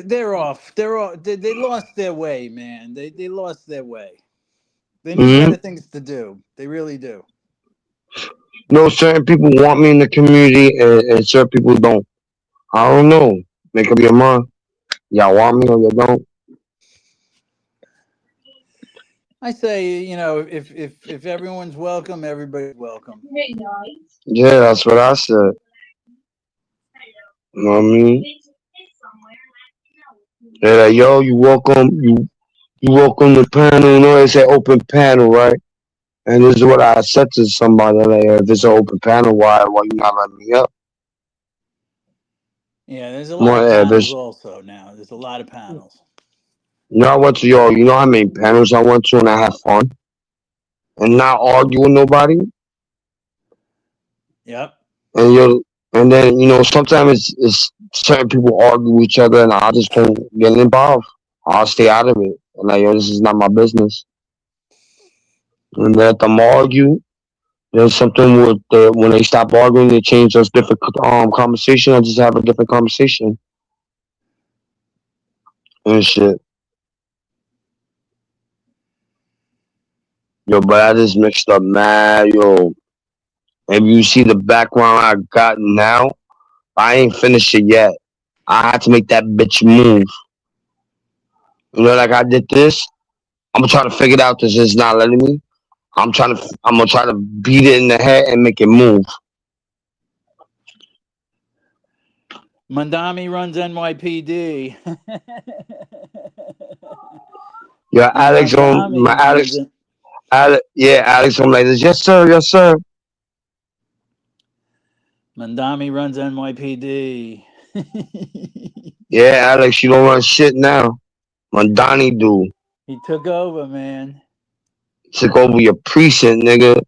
they're off. They're off. They lost their way, man. They lost their way. They knew hmm better things to do. They really do. No, certain people want me in the community, and certain people don't. I don't know. Make up your mind. Y'all want me or you don't? I say, if everyone's welcome, everybody's welcome. Midnight. Yeah, that's what I said. You know what I mean? They're like, yo, you welcome to panel. You know, it's an open panel, right? And this is what I said to somebody, like, if it's an open panel, why you not letting me up? Yeah, there's a lot More, of if panels it's, also now. There's a lot of panels. I went to yo, you know how many panels I went to and I had fun and not argue with nobody. Yep. And and then sometimes it's certain people argue with each other, and I just don't get involved. I'll stay out of it. And like, yo, this is not my business. And let them argue. There's something with when they stop arguing, they change us different conversation. I just have a different conversation and shit. Yo, but I just mixed up mad, yo. If you see the background I got now, I ain't finished it yet. I had to make that bitch move. You know, like I did this. I'm gonna try to figure it out. This is not letting me. I'm gonna try to beat it in the head and make it move. Mandami runs NYPD. Yeah, Alex on my Mandami runs it. Alex on like this. Yes, sir. Yes, sir. Mandami runs NYPD. Yeah, Alex, you don't run shit now. Mondani do. He took over, man. Took over your precinct, nigga.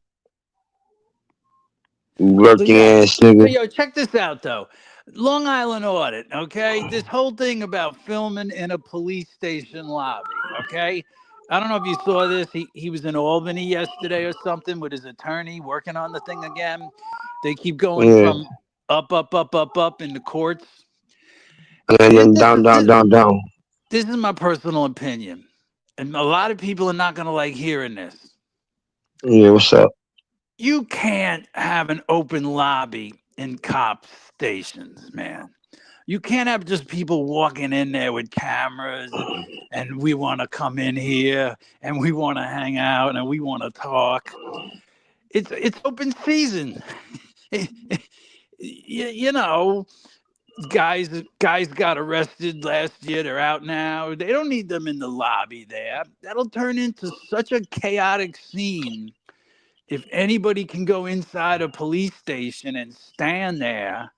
You working ass So, nigga. yo, check this out, though. Long Island audit, okay? This whole thing about filming in a police station lobby, okay? I don't know if you saw this. He was in Albany yesterday or something with his attorney working on the thing again. They keep going Yeah. from up in the courts. And then down. This is my personal opinion. And a lot of people are not going to like hearing this. Yeah, what's up? You can't have an open lobby in cop stations, man. You can't have just people walking in there with cameras and we want to come in here and we want to hang out and we want to talk. It's open season. you know, guys got arrested last year. They're out now. They don't need them in the lobby there. That'll turn into such a chaotic scene. If anybody can go inside a police station and stand there,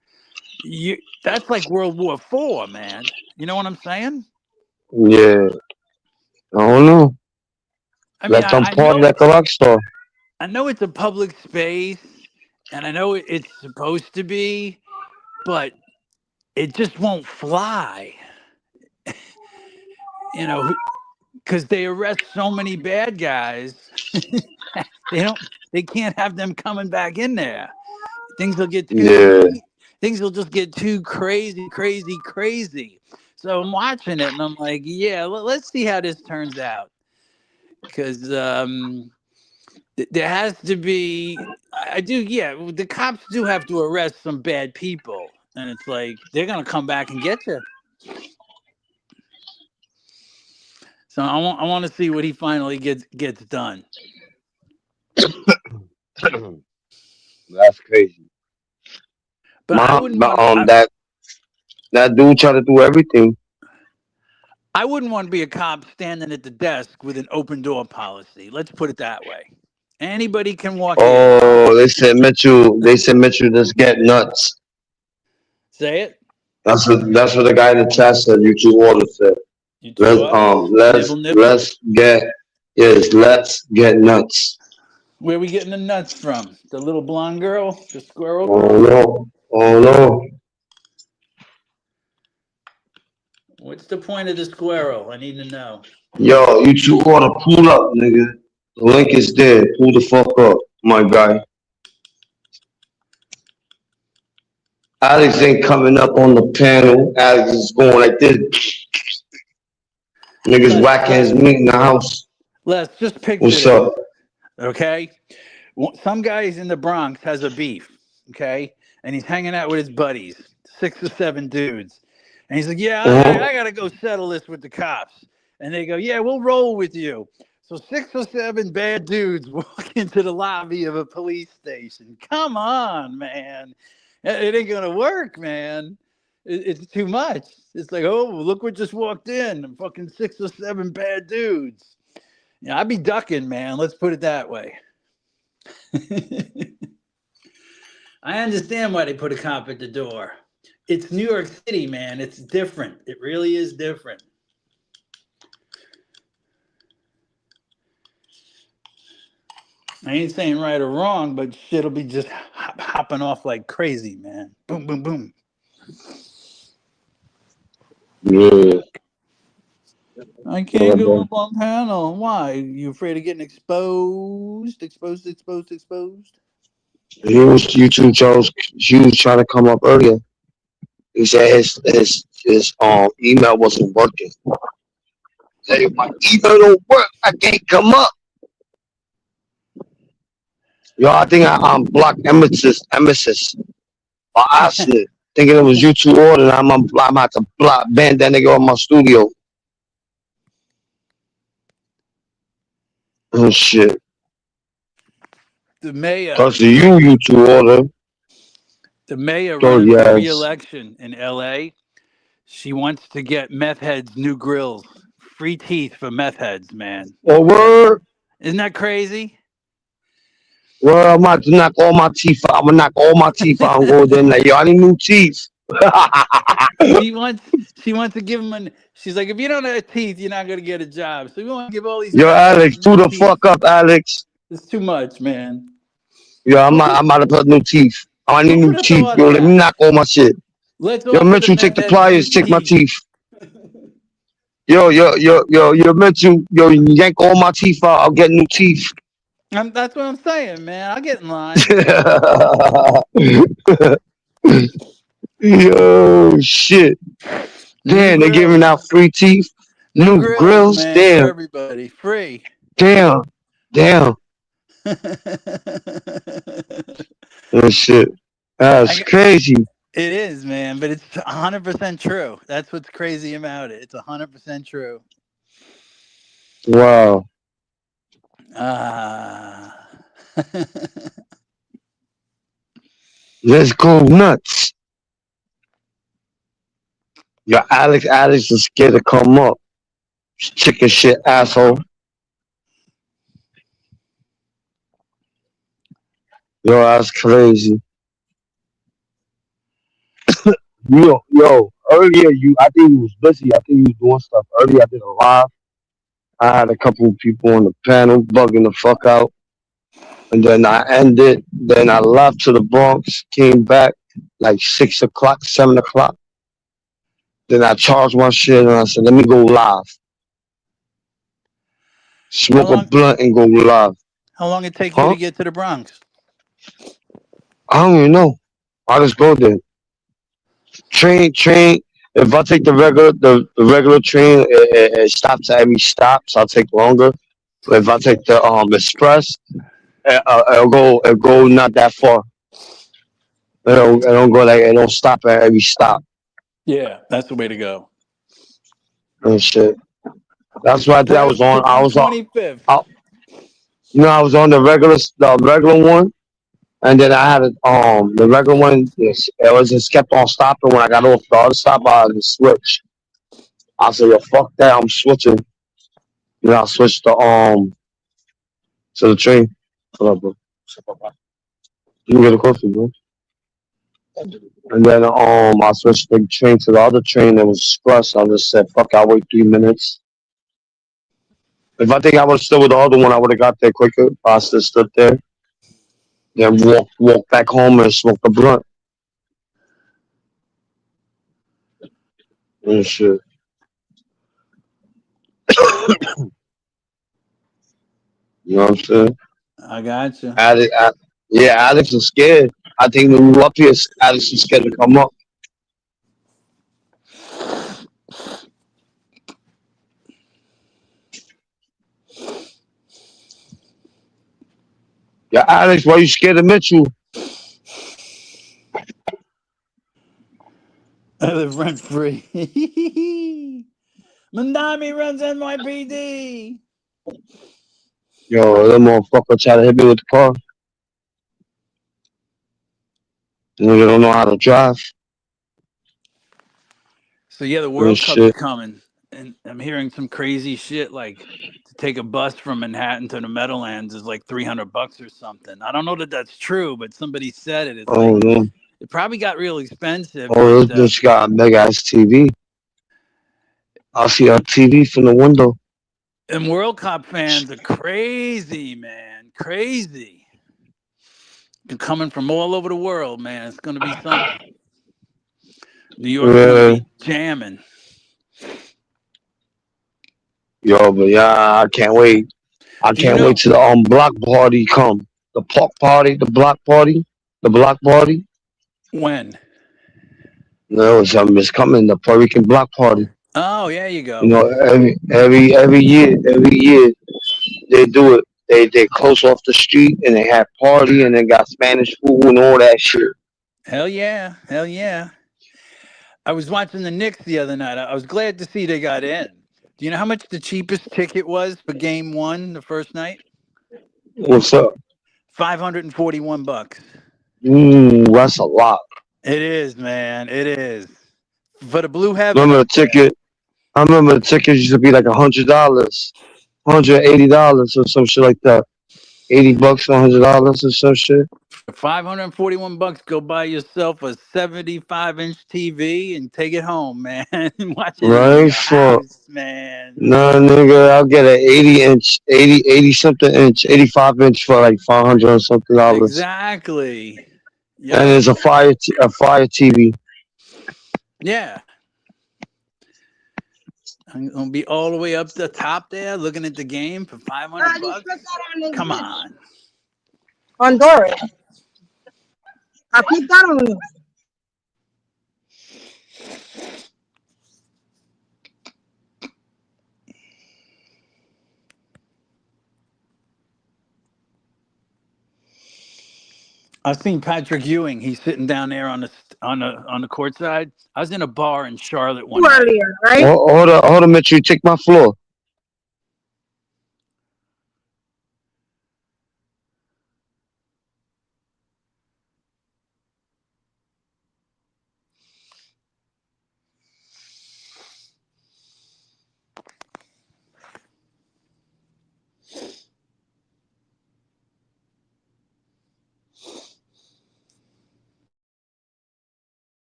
that's like World War IV, man. You know what I'm saying? Yeah. I don't know. I mean, Let them I party know like a rock star. I know it's a public space, and I know it's supposed to be, but it just won't fly. You know, because they arrest so many bad guys, they can't have them coming back in there. Things will get things will just get too crazy. So I'm watching it and I'm like, yeah, let's see how this turns out. Because there has to be, the cops do have to arrest some bad people. And it's like, they're going to come back and get you. So I want to see what he finally gets done. That's crazy. But I wouldn't want that dude try to do everything. I wouldn't want to be a cop standing at the desk with an open door policy. Let's put it that way. Anybody can walk in. Oh, they said Mitchell just get nuts. Say it. That's what the guy in the chat said. You two orders said. Let's get Yes, let's get nuts. Where we getting the nuts from? The little blonde girl? The squirrel Oh girl? no. Oh no. What's the point of the squirrel? I need to know. Yo, you two ought to pull up, nigga. The link is there. Pull the fuck up, my guy. Alex ain't coming up on the panel. Alex is going like this. Niggas whacking his meat in the house. Let's just picture What's this, up? okay? Some guys in the Bronx has a beef, okay? And he's hanging out with his buddies, 6 or 7 dudes. And he's like, yeah, I got to go settle this with the cops. And they go, yeah, we'll roll with you. So 6 or 7 bad dudes walk into the lobby of a police station. Come on, man. It ain't going to work, man. It's too much. It's like, oh, look what just walked in. Fucking 6 or 7 bad dudes. Yeah, I'd be ducking, man. Let's put it that way. I understand why they put a cop at the door. It's New York City, man. It's different. It really is different. I ain't saying right or wrong, but shit'll be just hopping off like crazy, man. Boom, boom, boom. Yeah. I can't go up on panel. Why? You afraid of getting exposed? Exposed? He was YouTube Joe's. He was trying to come up earlier. He said his email wasn't working. Say my email don't work. I can't come up. Yo, I think I blocked Emesis by accident, thinking it was YouTube order. I'm about to ban that nigga on my studio. Oh shit. The mayor. Cause of you YouTube order. The mayor running for re-election in LA. She wants to get meth heads new grills. Free teeth for meth heads, man. Oh, word. Isn't that crazy? Well, I'm about to knock all my teeth out. I'm gonna knock all my teeth out and go there like, yo, I need new teeth. She wants to give him she's like, if you don't have teeth, you're not gonna get a job. So we want to give all these. Yo, Alex, do the fuck up, Alex. It's too much, man. Yo, I'm about to put new teeth. I need new teeth. Yo, let me knock all my shit. Yo, Mitchell, take the pliers, take my teeth. Yo, Mitchell, yo, yank all my teeth out. I'll get new teeth. That's what I'm saying, man. I'll get in line. Yo, shit. Damn, they're giving out free teeth. New grills, man, damn. for everybody, free. Damn. Oh, shit. That's crazy. It is, man, but it's 100% true. That's what's crazy about it. It's 100% true. Wow. Let's go nuts. Yo, Alex is scared to come up. Chicken shit asshole. Yo, that's crazy. Yo, earlier I think you was busy. I think you was doing stuff. Earlier I did a live. I had a couple of people on the panel bugging the fuck out. And then I ended. Then I left to the Bronx, came back like 6 o'clock, 7 o'clock. Then I charged my shit and I said, let me go live. Smoke a blunt and go live. How long it take you to get to the Bronx? I don't even know. I just go there. Train. If I take the regular train, it stops at every stop, so I'll take longer. But if I take the express, it'll go not that far. It don't go like it don't stop at every stop. Yeah, that's the way to go. Oh shit. That's why I was on. I was 25th. I was on the regular one. And then I had the regular one. It just kept on stopping. When I got off the other stop, I had to switch. I said, "Yo, fuck that! I'm switching." I switched to the train. What up, bro? You can get a coffee, bro. And then I switched the train to the other train that was express. I just said, "Fuck! I'll wait 3 minutes." If I think I would have stood with the other one, I would have got there quicker. I still stood there, then walk back home and smoke the blunt and shit. You know what I'm saying? I got you. Alex, yeah, Alex is scared. I think when we were up here, Alex is scared to come up. Yeah, Alex, why you scared of Mitchell? I live rent free. Mandami runs NYPD. Yo, that motherfucker tried to hit me with the car. Nigga don't know how to drive So yeah, the and World Cup's shit. coming, and I'm hearing some crazy shit like to take a bus from Manhattan to the Meadowlands is like $300 or something. I don't know that that's true, but somebody said it. It's Oh like no. it probably got real expensive, but Oh, this bitch got a big ass TV. I see a TV from the window. and World Cup fans are crazy, man, crazy. They're coming from all over the world, man. It's gonna be something. New York's gonna Yeah. be jamming. Yo, but yeah, I can't wait. I Do you can't wait know till the block party come. The park party, the block party, the block party. when? No, it's coming. The Puerto Rican block party. Oh, yeah, you You go. know, every year they do it. They close off the street and they have party and they got Spanish food and all that shit. Hell yeah, hell yeah. I was watching the Knicks the other night. I was glad to see they got in. Do you know how much the cheapest ticket was for game one the first night? What's up? $541. That's a lot. It is, man. It is. For the Blue Heaven Remember up the there. ticket? I remember the tickets used to be like $100, $180 or some shit like that. $80, $100 or some shit. For $541, go buy yourself a 75-inch TV and take it home, man. And watch it in Right your for house, man. no nigga, I'll get an 80 inch, 80 something inch, 85 inch for like 500 or something dollars. Exactly. And Yep. it's a fire TV. Yeah. I'm gonna be all the way up the top there, looking at the game for $500. Come on. Honduras. Aquí está. I've seen Patrick Ewing. He's sitting down there on the court side. I was in a bar in Charlotte one night. Earlier, right? Hold on, Mitch, you take my floor.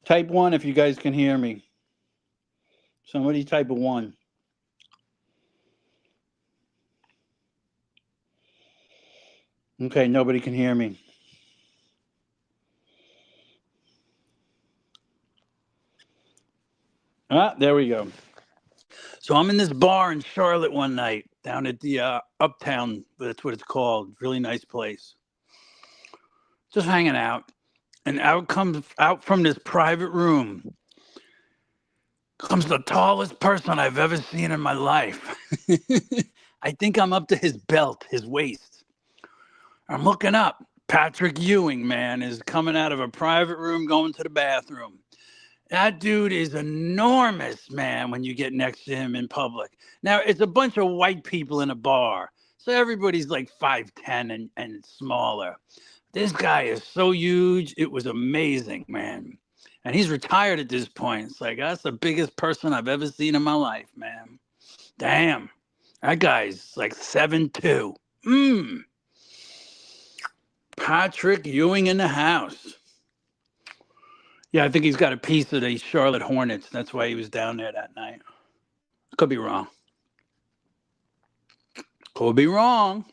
Type 1 if you guys can hear me. Somebody type a 1. Okay, nobody can hear me. Ah, there we go. So I'm in this bar in Charlotte one night down at the Uptown. That's what it's called. Really nice place. Just hanging out. And out from this private room comes the tallest person I've ever seen in my life. I think I'm up to his belt, his waist. I'm looking up. Patrick Ewing, man, is coming out of a private room going to the bathroom. That dude is enormous, man, when you get next to him in public. Now, it's a bunch of white people in a bar, so everybody's like 5'10" and smaller. This guy is so huge. It was amazing, man. And he's retired at this point. It's like, that's the biggest person I've ever seen in my life, man. Damn. That guy's like 7'2". Patrick Ewing in the house. Yeah, I think he's got a piece of the Charlotte Hornets. That's why he was down there that night. Could be wrong. Could be wrong.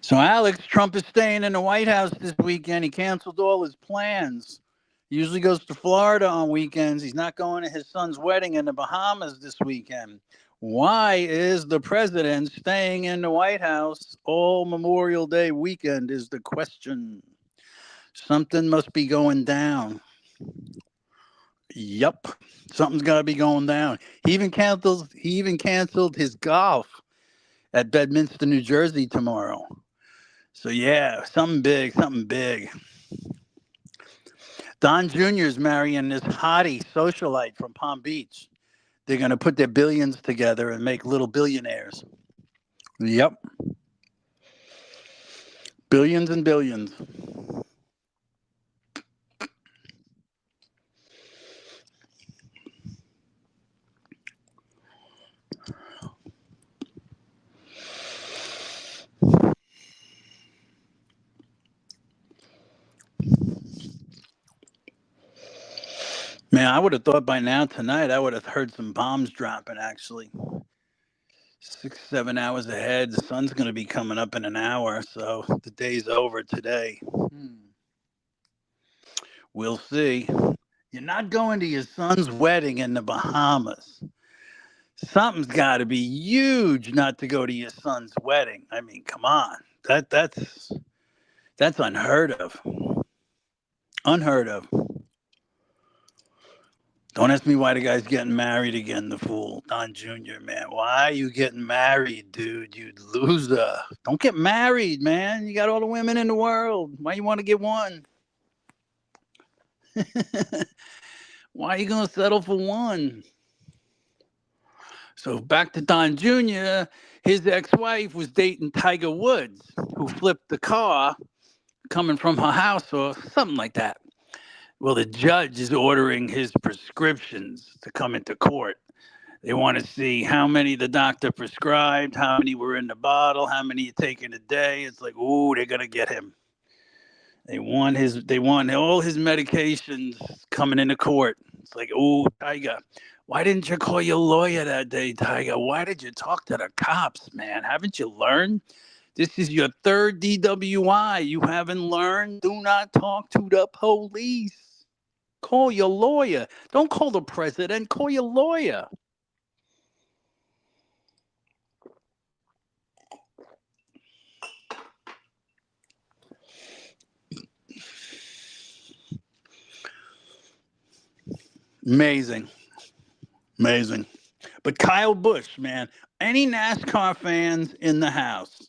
So Alex, Trump is staying in the White House this weekend. He canceled all his plans. He usually goes to Florida on weekends. He's not going to his son's wedding in the Bahamas this weekend. Why is the president staying in the White House all Memorial Day weekend is the question. Something must be going down. Yup. Something's got to be going down. He even canceled his golf at Bedminster, New Jersey tomorrow. So, yeah, something big. Don Jr. is marrying this hottie socialite from Palm Beach. They're going to put their billions together and make little billionaires. Yep. Billions and billions. Man, I would have thought by now tonight I would have heard some bombs dropping, actually. 6-7 hours ahead. The sun's going to be coming up in an hour, so the day's over today. We'll see. You're not going to your son's wedding in the Bahamas. Something's got to be huge not to go to your son's wedding. I mean, come on. That's unheard of. Unheard of. Don't ask me why the guy's getting married again, the fool. Don Jr., man. Why are you getting married, dude? You loser. Don't get married, man. You got all the women in the world. Why you want to get one? Why are you going to settle for one? So back to Don Jr., his ex-wife was dating Tiger Woods, who flipped the car coming from her house or something like that. Well, the judge is ordering his prescriptions to come into court. They want to see how many the doctor prescribed, how many were in the bottle, how many you taking a day. It's like, ooh, they're gonna get him. They want all his medications coming into court. It's like, ooh, Tiger, why didn't you call your lawyer that day, Tiger? Why did you talk to the cops, man? Haven't you learned? This is your third DWI. You haven't learned? Do not talk to the police. Call your lawyer. Don't call the president. Call your lawyer. Amazing. But Kyle Busch, man, any NASCAR fans in the house?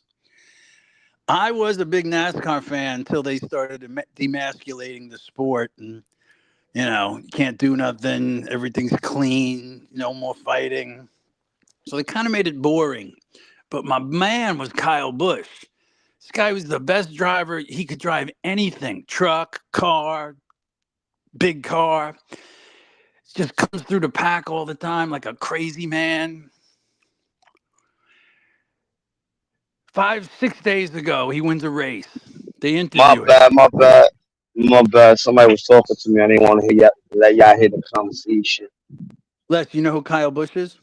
I was a big NASCAR fan until they started demasculating the sport and, you can't do nothing. Everything's clean. No more fighting. So they kind of made it boring. But my man was Kyle Busch. This guy was the best driver. He could drive anything. Truck, car, big car. Just comes through the pack all the time like a crazy man. 5-6 days ago, he wins a race. They interviewed him. My bad. Somebody was talking to me. I didn't want to let y'all hear the conversation. Les, you know who Kyle Busch is?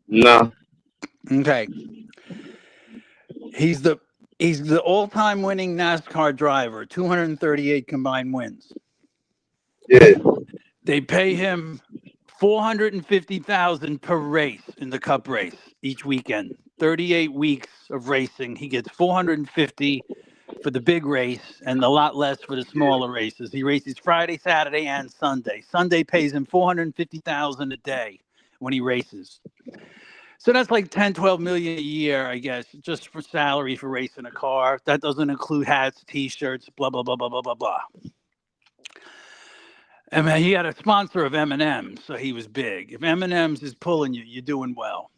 No. Okay. He's the all-time winning NASCAR driver, 238 combined wins. Yeah. They pay him $450,000 per race in the Cup race each weekend. 38 weeks of racing. He gets 450 for the big race and a lot less for the smaller races. He races Friday, Saturday, and Sunday. Sunday pays him $450,000 a day when he races. So that's like 10, 12 million a year, I guess, just for salary for racing a car. That doesn't include hats, T-shirts, blah, blah, blah, blah, blah, blah, blah. I mean, he had a sponsor of M&M's, so he was big. If M&M's is pulling you, you're doing well.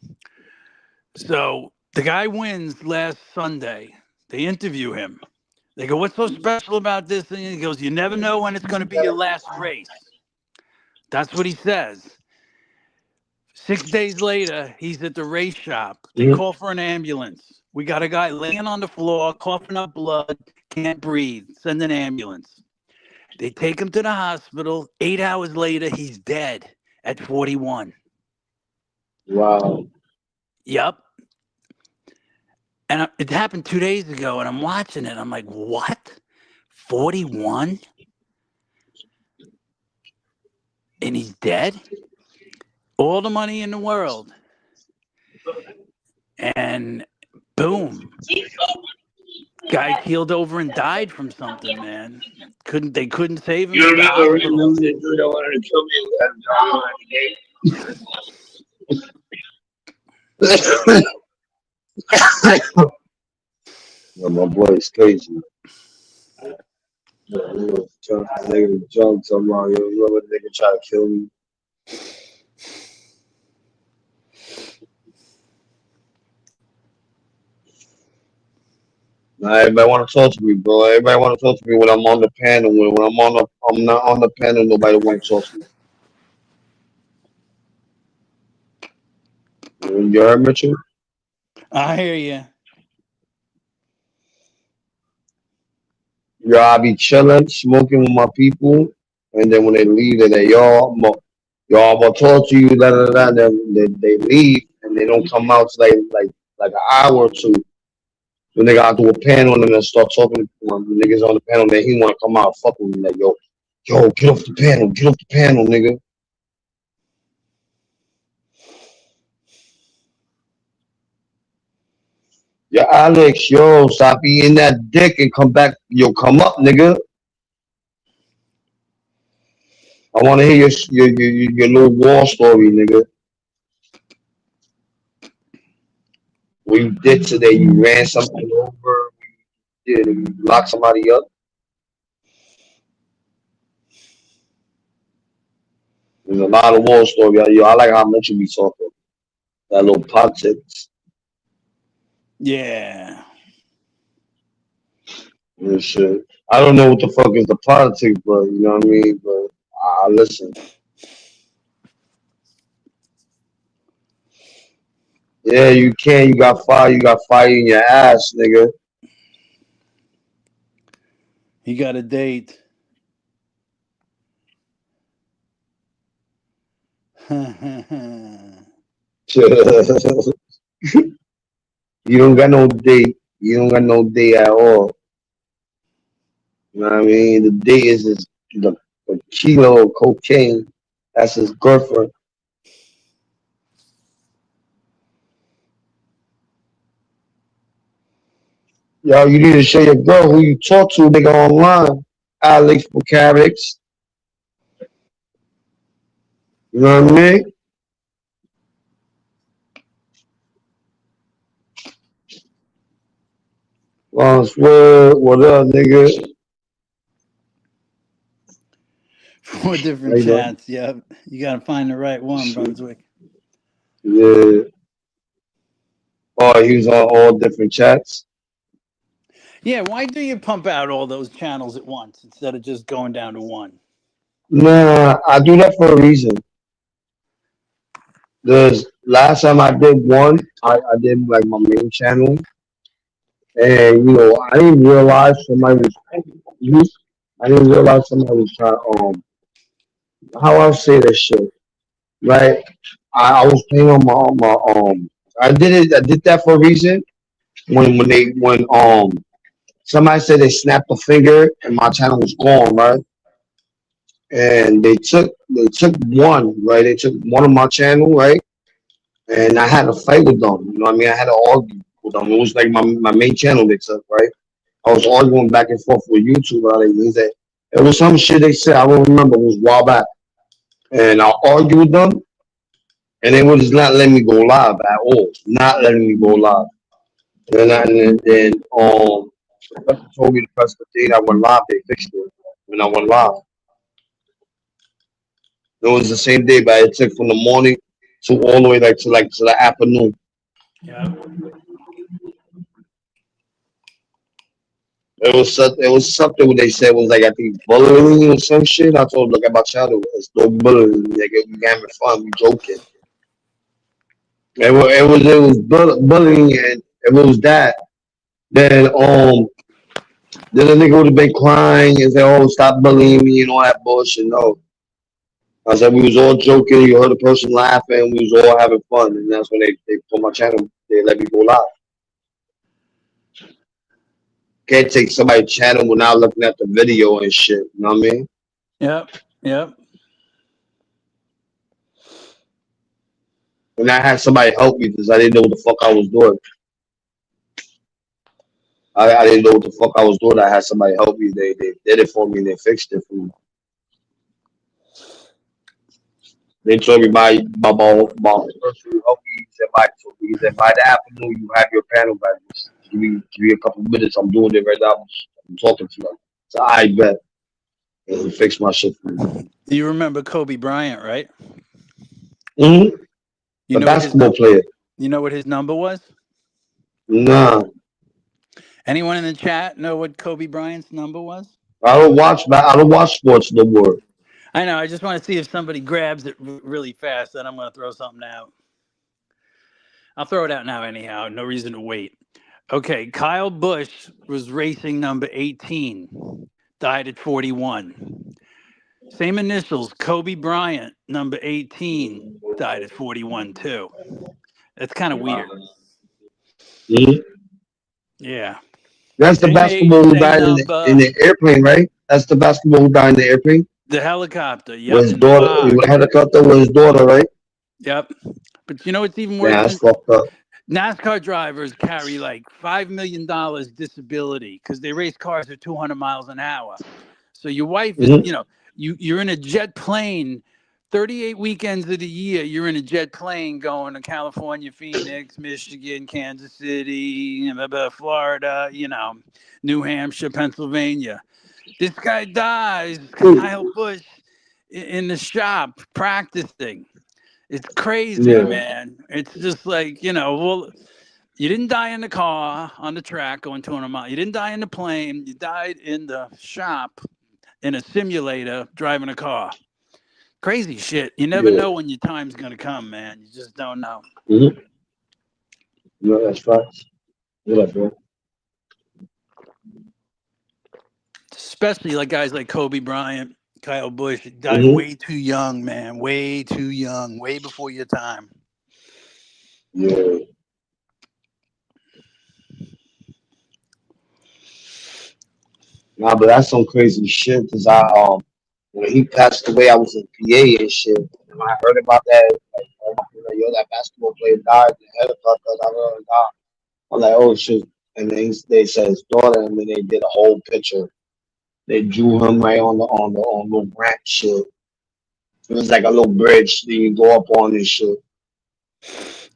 So the guy wins last Sunday. They interview him. They go, what's so special about this? And he goes, you never know when it's going to be your last race. That's what he says. 6 days later, he's at the race shop. They call for an ambulance. We got a guy laying on the floor, coughing up blood, can't breathe. Send an ambulance. They take him to the hospital. 8 hours later, he's dead at 41. Wow. Yep. And it happened 2 days ago, and I'm watching it. I'm like, what? 41? And he's dead? All the money in the world. And boom. Guy keeled over and died from something, man. They couldn't save him. You remember the dude that wanted to kill me? Yo, my boy is crazy. Nigga drunk talking about, yo, remember the nigga try to kill me? Nah, everybody want to talk to me, bro. Everybody want to talk to me when I'm on the panel. When I'm not on the panel, nobody want to talk to me. You heard, Mitchell? I hear you. Yo, I be chilling, smoking with my people, and then when they leave, they y'all, I'm gonna talk to you, da da da. Then they leave, and they don't come out till like an hour or two. When they got to do a panel and then start talking to the niggas on the panel, then he want to come out fuck with me like, yo, get off the panel, nigga. Yo, Alex, yo, stop eating that dick and come back. Yo, come up, nigga. I want to hear your little war story, nigga. What you did today? You ran something over. You locked somebody up. There's a lot of war story. Yo, I like how much you be talking. That little politics. Yeah. And shit. I don't know what the fuck is the politics, but you know what I mean? But I listen. Yeah, you can. You got fire. You got fire in your ass, nigga. He got a date. You don't got no date. You don't got no date at all. You know what I mean? The date is just the kilo of cocaine. That's his girlfriend. Yo, you need to show your girl who you talk to, nigga, online. Alex Mechanics. You know what I mean? Lance Word, what up, nigga? 4 different chats. Yep. You got to find the right one, Brunswick. Yeah. Oh, he was on all different chats? Yeah, why do you pump out all those channels at once instead of just going down to one? Nah, I do that for a reason. The last time I did one, I did like my main channel. And, you know, I didn't realize somebody was trying, how I say this shit, right? I was playing on my I did that for a reason. When somebody said they snapped a finger and my channel was gone, right? and they took one, right? They took one of my channel, right? And I had a fight with them. You know what I mean? I had to argue with them. It was like my main channel they took, right? I was arguing back and forth with YouTube about it. He said it was some shit they said. I don't remember. It was a while back, and I argued with them, and they was not letting me go live at all. Not letting me go live. And then told me to press the date I went live. They fixed it when I went live. It was the same day, but it took from the morning to all the way to the afternoon. Yeah. It was something what they said was like I think bullying or some shit. I told them, look at my channel. It's no bullying. Like we having fun, we joking. It was bullying, and if it was that, then the nigga would have been crying and say, "Oh, stop bullying me" and all that bullshit. No, I said we was all joking. You heard the person laughing. We was all having fun, and that's when they put my channel. They let me go live. Can't take somebody's channel without looking at the video and shit. You know what I mean? Yep. Yep. And I had somebody help me because I didn't know what the fuck I was doing. I didn't know what the fuck I was doing. I had somebody help me. They did it for me and they fixed it for me. They told me my person who helped me. He said by the afternoon you have your panel back. Just give me a couple minutes. I'm doing it right now. I'm talking to them. So I bet. And he fixed my shit for me. You remember Kobe Bryant, right? Mm-hmm. The basketball player. You know what his number was? Nah. Anyone in the chat know what Kobe Bryant's number was? I don't watch sports no more. I know. I just want to see if somebody grabs it really fast. Then I'm going to throw something out. I'll throw it out now anyhow. No reason to wait. Okay. Kyle Busch was racing number 18. Died at 41. Same initials. Kobe Bryant, number 18. Died at 41 too. That's kind of weird. Mm-hmm. Yeah. That's the basketball who died in the airplane, right? That's the basketball who died in the airplane. The helicopter, yep. With his daughter, the helicopter with his daughter, right? Yep. But you know what's even worse? Yeah, that's fucked up. NASCAR drivers carry like $5 million disability because they race cars at 200 miles an hour. So your wife is, you're in a jet plane 38 weekends of the year. You're in a jet plane going to California, Phoenix, Michigan, Kansas City, Florida, New Hampshire, Pennsylvania. This guy dies, Kyle Busch, in the shop practicing. It's crazy, man. It's just like, well, you didn't die in the car on the track going 200 miles. You didn't die in the plane. You died in the shop in a simulator driving a car. Crazy shit. You never know when your time's going to come, man. You just don't know. Mm-hmm. No, that's facts. Whatever. Especially like guys like Kobe Bryant, Kyle Busch, died way too young, man. Way too young. Way before your time. Yeah. Nah, but that's some crazy shit. Cause when he passed away, I was in PA and shit. And I heard about that. Like, that basketball player died in the helicopter. I'm like, oh shit. And then they said his daughter, and then they did a whole picture. They drew him right on the little ramp shit. It was like a little bridge that you go up on and shit.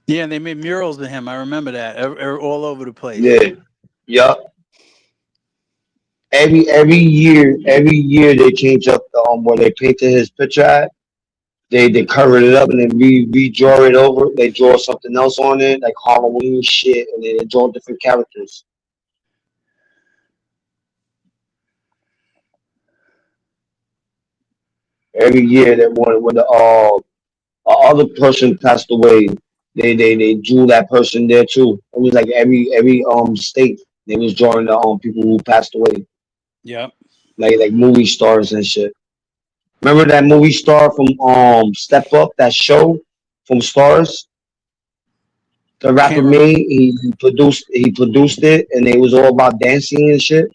Yeah, and they made murals of him. I remember that all over the place. Yeah, yup. Every year they change up the where they painted his picture at. They cover it up and then redraw it over. They draw something else on it, like Halloween shit, and then they draw different characters. Every year that when the other person passed away, they drew that person there too. It was like every state they was drawing the people who passed away. Yep. Like movie stars and shit. Remember that movie star from Step Up, that show from Stars? The rapper made, he produced it, and it was all about dancing and shit.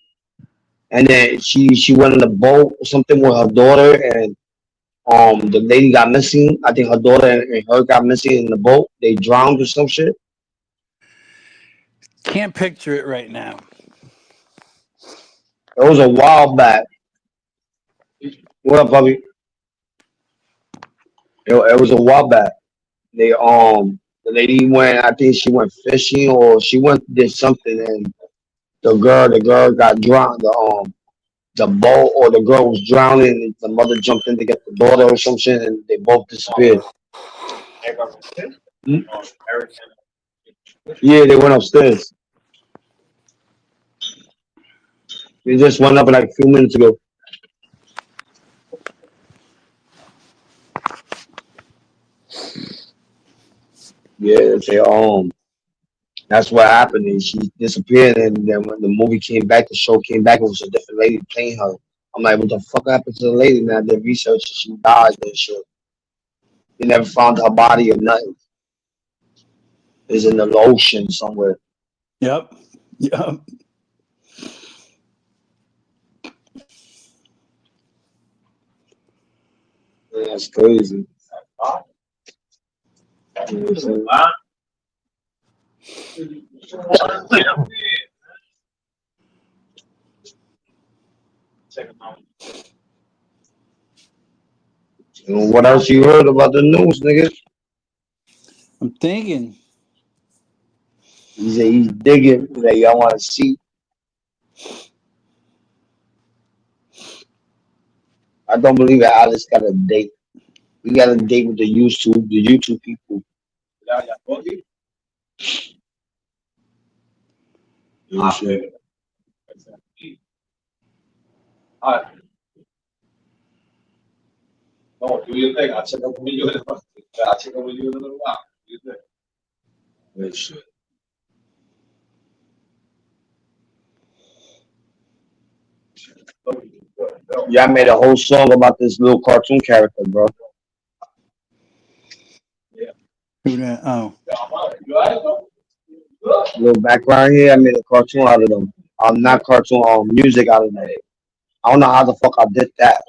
and then she went on the boat or something with her daughter, and the lady got missing. I think her daughter and her got missing in the boat. They drowned or some shit. Can't picture it right now. It was a while back. What up, puppy? It was a while back. They the lady went. I think she went fishing or she went did something, and the girl got drowned. The boat or the girl was drowning, and the mother jumped in to get the daughter or some shit, and they both disappeared. Hmm? Yeah, they went upstairs. They just went up like a few minutes ago. Yeah, they that's what happened. And she disappeared, and then when the movie came back, the show came back, it was a different lady playing her. I'm like, what the fuck happened to the lady? Man, I did research, and she died and shit. They never found her body or nothing. It's in the ocean somewhere. Yep. Yep. Yeah, that's crazy. You know what what else you heard about the news, nigga? I'm thinking. He said he's digging that y'all want to see. I don't believe that Alex got a date. He got a date with the YouTube people. Yeah, shit. Yeah, shit. Y'all made a whole song about this little cartoon character, bro. Who that? Oh. Little background here, I made a cartoon out of them. Not cartoon, music out of them. I don't know how the fuck I did that.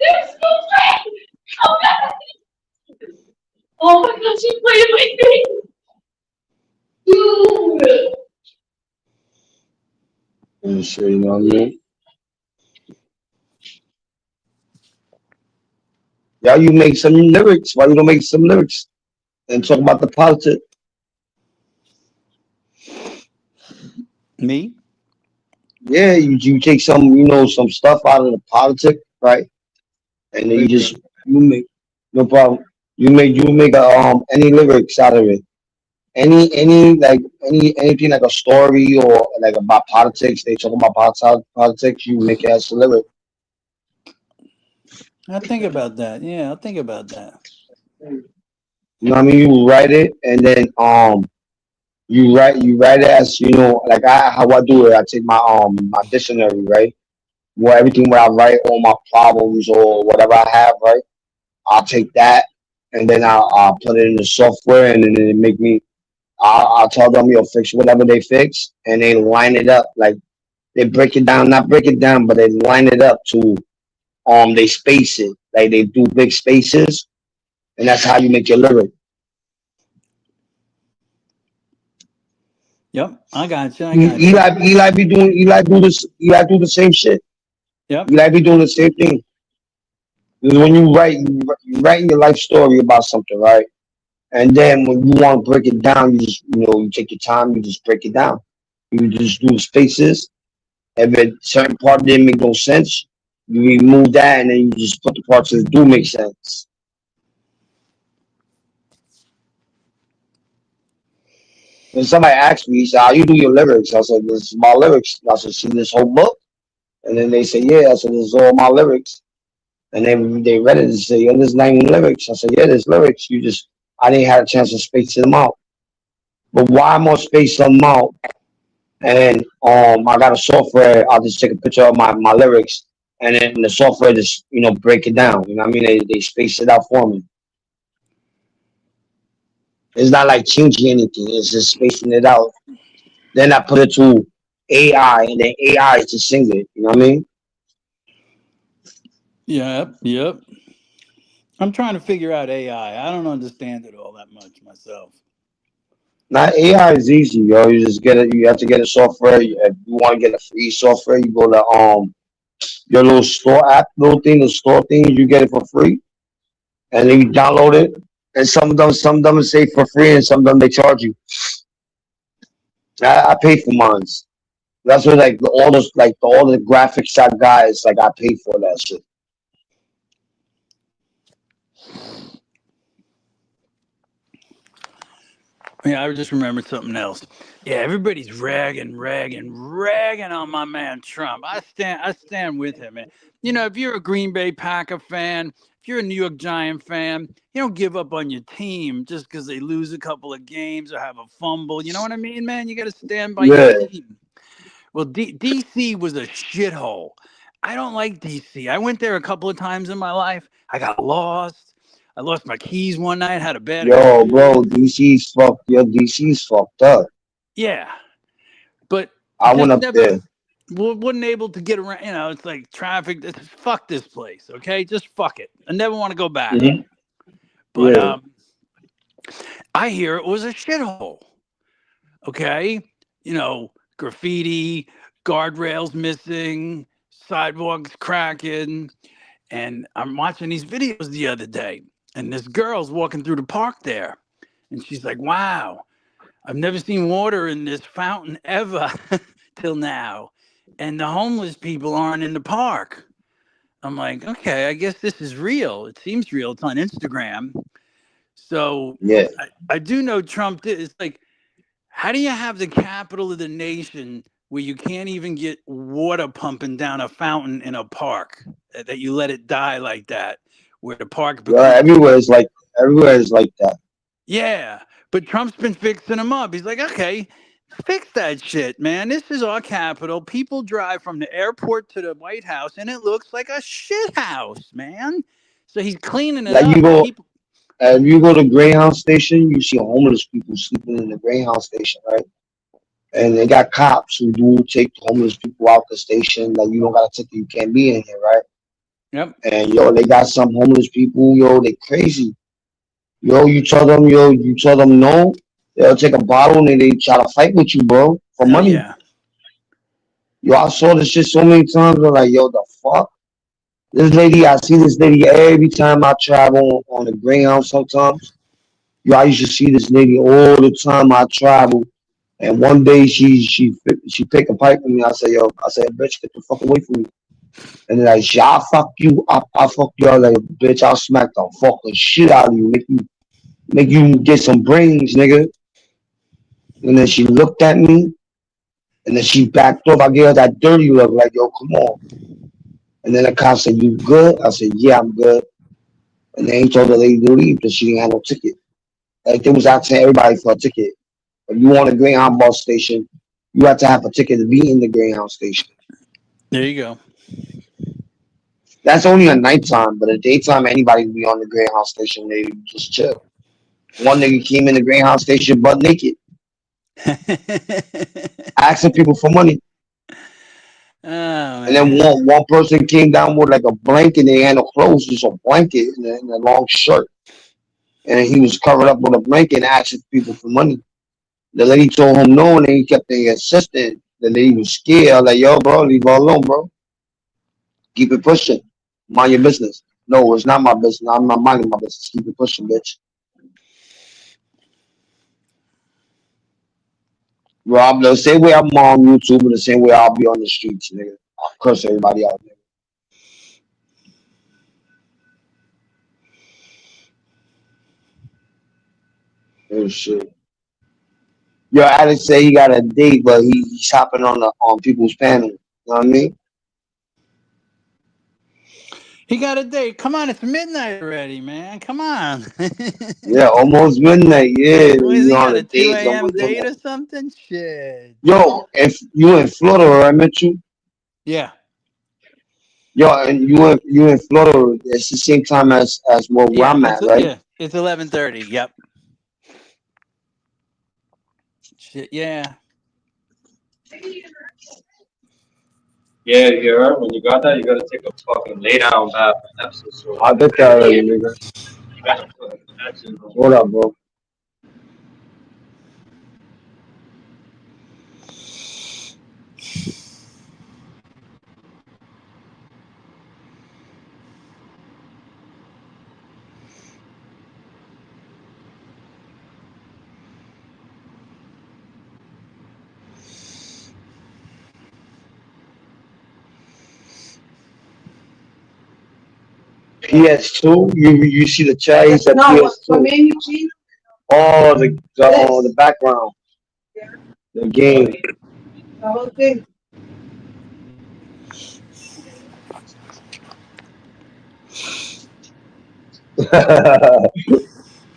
There's no way! Oh, God. Oh my gosh, she played my face! Dude! And shit, you know what I mean? Y'all, you make some lyrics. Why you don't make some lyrics and talk about the politics? Me? Yeah, you take some, some stuff out of the politics, right? And then you make no problem. You make any lyrics out of it. Any like anything like a story or like about politics. They talk about politics. You make it as a lyric. I'll think about that. Yeah, I'll think about that. You know what I mean? You write it and then you write it as like how I do it. I take my dictionary, right? Where everything where I write all my problems or whatever I have, right? I'll take that and then I'll put it in the software and then it make me. I'll tell them you'll fix whatever they fix and they line it up like they break it down, not break it down, but they line it up to they space it like they do big spaces and that's how you make your lyric. Yep, I got you. I got you. Eli do the same shit. Yep. Eli be doing the same thing. Because when you write your life story about something, right? And then when you want to break it down, you just you take your time, you just break it down. You just do the spaces. If a certain part didn't make no sense, you remove that and then you just put the parts that do make sense. When somebody asked me, he said, "How you do your lyrics?" I said, "This is my lyrics." I said, "See this whole book?" And then they said, "Yeah." I said, "This is all my lyrics." And then they read it and said, "Yo, this is not even lyrics." I said, "Yeah, there's lyrics. I didn't have a chance to space them out. But why am I space them out?" And I got a software. I'll just take a picture of my lyrics, and then the software just break it down. You know what I mean? They space it out for me. It's not like changing anything. It's just spacing it out. Then I put it to AI, and then AI is to sing it. You know what I mean? Yep. I'm trying to figure out AI. I don't understand it all that much myself. Now AI is easy, yo. You just get it. You have to get a software. If you want to get a free software, you go to your little store app, little thing, the store thing. You get it for free, and then you download it. And some of them say for free, and some of them they charge you. I pay for mine. That's what like all those like all the graphics I got is like I pay for that shit. Yeah, I just remembered something else. Yeah, everybody's ragging on my man Trump. I stand with him, man. You know, if you're a Green Bay Packer fan, if you're a New York Giant fan, you don't give up on your team just because they lose a couple of games or have a fumble. You know what I mean, man? You got to stand by your Yeah, team. Well, DC was a shithole. I don't like DC. I went there a couple of times in my life. I got lost. I lost my keys one night. Had a bad yo, bro, experience. DC's fucked up. Yeah, but I went just up never there. wasn't able to get around. You know, it's like traffic. Fuck this place. Okay, just fuck it. I never want to go back. Hmm. But Yeah, I hear it was a shithole. Okay, you know, graffiti, guardrails missing, sidewalks cracking, and I'm watching these videos the other day, and this girl's walking through the park there, and she's like, "Wow, I've never seen water in this fountain ever till now. And the homeless people aren't in the park." I'm like, okay, I guess this is real. It seems real. It's on Instagram. So yeah. I do know Trump did. It's like, how do you have the capital of the nation where you can't even get water pumping down a fountain in a park, that you let it die like that, where the park Yo, becomes. everywhere is like that. Yeah, but Trump's been fixing them up. He's like, okay, fix that shit, man. This is our capital. People drive from the airport to the White House, and it looks like a shit house, man. So he's cleaning it Like up, and people. if you go to Greyhound station, you see homeless people sleeping in the Greyhound station, right? And they got cops who do take homeless people out the station. Like you don't got a ticket, you can't be in here, right? Yep. And yo, they got some homeless people, yo, they crazy. You tell them no, they'll take a bottle and they try to fight with you, bro, for Hell money. yeah. Yo, I saw this shit so many times. I'm like, yo, the fuck? I see this lady every time I travel on the Greyhound sometimes. Yo, I used to see this lady all the time I travel. And one day she picked a pipe with me. I said, bitch, get the fuck away from me. And then like, yeah, I'll fuck you up. I'll fuck you up like bitch. I'll smack the fucking shit out of you. Make you get some brains, nigga. And then she looked at me and then she backed up. I gave her that dirty look, like, yo, come on. And then the cop said, you good? I said, yeah, I'm good. And then he told the lady to leave because she didn't have no ticket. Like they was asking everybody for a ticket. If you want a Greyhound bus station, you have to have a ticket to be in the Greyhound station. There you go. That's only at nighttime, but at daytime, anybody can be on the Greyhound station. They just chill. One nigga came in the Greyhound station butt naked, asking people for money. Oh And then man. one person came down with like a blanket. They had no clothes, just a blanket and a long shirt. And he was covered up with a blanket and asking people for money. The lady told him no, and then he kept insisting. The lady was scared. Like, yo, bro, leave her alone, bro. Keep it pushing. Mind your business. No, it's not my business. I'm not minding my business. Keep it pushing, bitch. Rob, the same way I'm on YouTube and the same way I'll be on the streets, nigga. I'll curse everybody out, nigga. Oh shit. Yo, Alex say he got a date, but he's hopping on people's panel. You know what I mean? He got a date. Come on, it's midnight already, man. Come on. Yeah, almost midnight. Yeah, What is you he on got, the a 2 date. It's a.m. almost date midnight. or something? Shit. Yo, if you in Florida, where I met you. Yeah. Yo, and you in Florida. It's the same time as where Yeah. I'm at, right? It's 11:30. Yep. Shit. Yeah. Yeah, you heard? When you got that, you gotta take a fucking lay down bath. That's so sore. I did that already, nigga. You gotta put that's in, bro. What up, bro? PS2, you see the chat? He said No, for PS2. me, Eugene, Oh, the background, the game. the whole thing.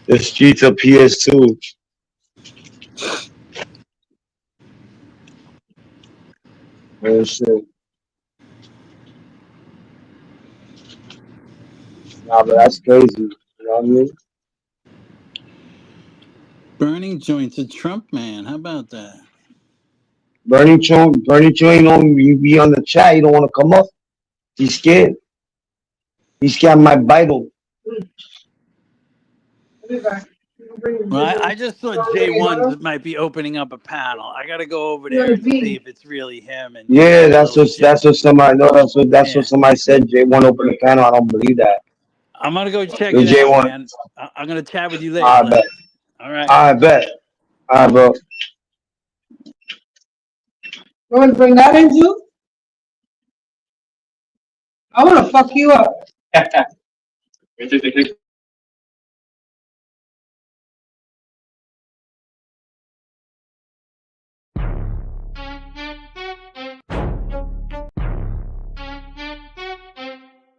The streets of PS2. Oh shit. Nah, but that's crazy. You know what I mean? Burning joints a Trump man. How about that? Bernie Cho ain't on. You be on the chat. You don't want to come up. He's scared. He's scared I might bite him. Well, I just thought J1 might be opening up a panel. I got to go over there and see if it's really him. And Yeah, that's what somebody. No, that's what somebody said. J1 opened the panel. I don't believe that. I'm gonna go check The it J1. out, man. I'm gonna chat with you later. I bet. All right. I bet. All right, bro. You want to bring that in too? I want to fuck you up.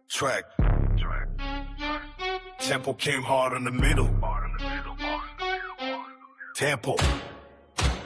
Track. Tempo came hard in the middle. Tempo.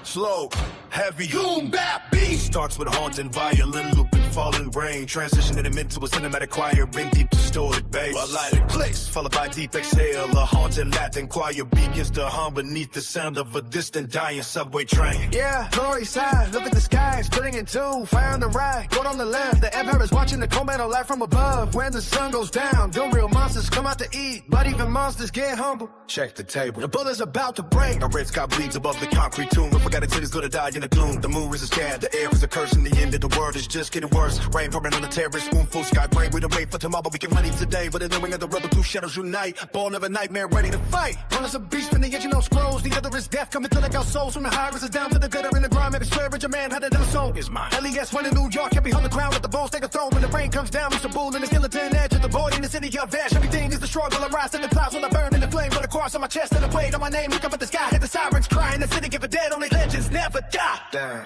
Slow, heavy, boom, bap, beat. Starts with haunting violin, looping, falling rain. Transitioning them into a cinematic choir, bring deep distorted bass. A lighted place, followed by deep exhale. A haunting Latin choir begins to hum beneath the sound of a distant dying subway train. Yeah, glory side, look at the sky, splitting in two. Fire on the right, gold on the left. The empire is watching the cold metal light from above. When the sun goes down, the real monsters come out to eat. But even monsters get humble. Check the table. The bullet's about to break. A red sky bleeds above the concrete tomb. I forgot until it's gonna die in the gloom. The moon is a scab, the air is a curse, and the end of the world is just getting worse. Rain pouring on the terrorist, spoonful sky brain. We don't wait for tomorrow, we can run it today. But in the ring of the rubber, two shadows unite. Born of a nightmare, ready to fight. One is a beast from the edge, no scrolls. The other is death, coming to like our souls. From the high rises down to the gutter in the grime. Every servant, a man had another soul. Is mine. LES one in New York, can't be on the ground. Let the bones take a throne. When the rain comes down, Mr. Bull in the skeleton edge of the void. In the city of Vash, everything is destroyed. Will I rise to the clouds, will I burn in the flame? Put a cross on my chest and a plate on my name. Look up at the sky, hit the sirens crying. The city give a dead, only legends never die. Damn.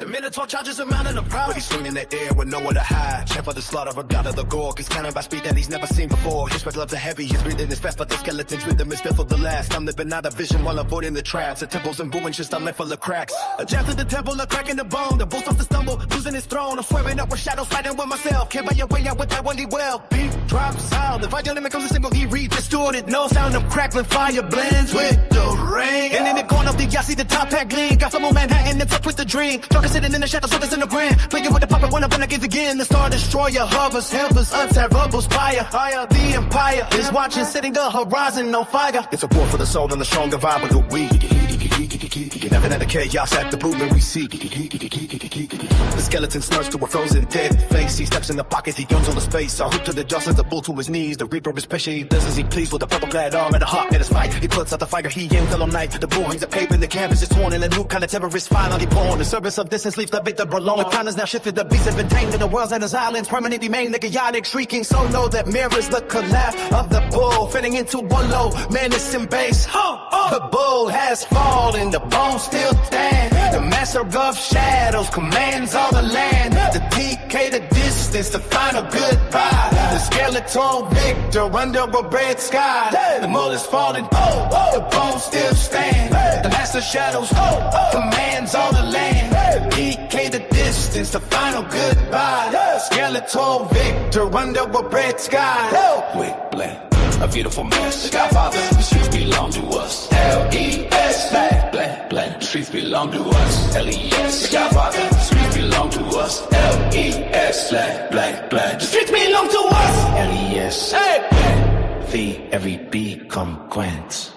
The Minotaur charges a mountain of power. But he's swinging the air with nowhere to hide. Champ of the slaughter, a god of the gore. He's counting by speed that he's never seen before. His red gloves are heavy, his breathing is fast, but the skeleton's rhythm is built for the last. I'm living out of vision while avoiding the traps. The temples and ruins just a left full of cracks. A jab to the temple, a crack in the bone. The bull starts to stumble, losing his throne. I'm swearing up with shadows, fighting with myself. Can't buy your way out with that one well. Beat, drop, sound. The violin comes a single E read distorted. No sound of crackling fire blends with the rain. And in the corner of the I see the top hat gleam. Got some more Manhattan, it's a twisted dream. Drunken sitting in the shadows, so in the grand. Playing with the puppet when I'm gonna give again. The Star Destroyer hovers, helpers, untearable spire. Higher, the empire is watching, setting the horizon on fire. It's a war for the soul and the stronger vibe of the weak. Never had the chaos at the movement we see. The skeleton snarls to a frozen dead face. He steps in the pocket, he guns on the space. I hook to the jaw, sends the bull to his knees. The reaper is patient, he does as he please. With a purple clad arm and a heart in his fight. He puts out the fire, he aims all night. The bull hangs a paper in the canvas is torn. And a new kind of terrorist finally born. The service of distance leaves the victor alone. The crown is now shifted, the beast has been tamed. In the world's and his islands permanently maimed. The chaotic shrieking solo that mirrors the collapse of the bull. Fitting into one low, menace and base. The bull has fallen, the bones still stand. The master of shadows commands all the land. The PK, the distance, the final goodbye. The skeleton victor under a red sky. The mold is falling, the bones still stand. The master shadows commands all the land. The PK, the distance, the final goodbye. The skeleton victor under a red sky. Quick blend, a beautiful mess. The Godfather, the streets belong to us. LES, blend, blend, blend. streets belong to us. L-E-S, Godfather, the streets belong to us. L-E-S, black, black, black, the streets belong to us. L-E-S, Hey! V, every beat come Gwent.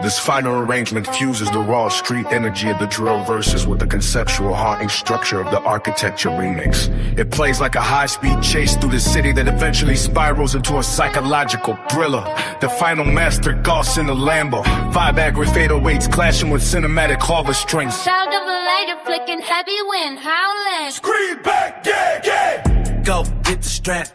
This final arrangement fuses the raw street energy of the drill verses with the conceptual haunting structure of the architecture remix. It plays like a high-speed chase through the city that eventually spirals into a psychological thriller. The final master Goss in the Lambo. 5 agri 808s clashing with cinematic Clover strings. Sound of a lighter flicking, heavy wind howling. Scream back, yeah, yeah! Go, get the strap.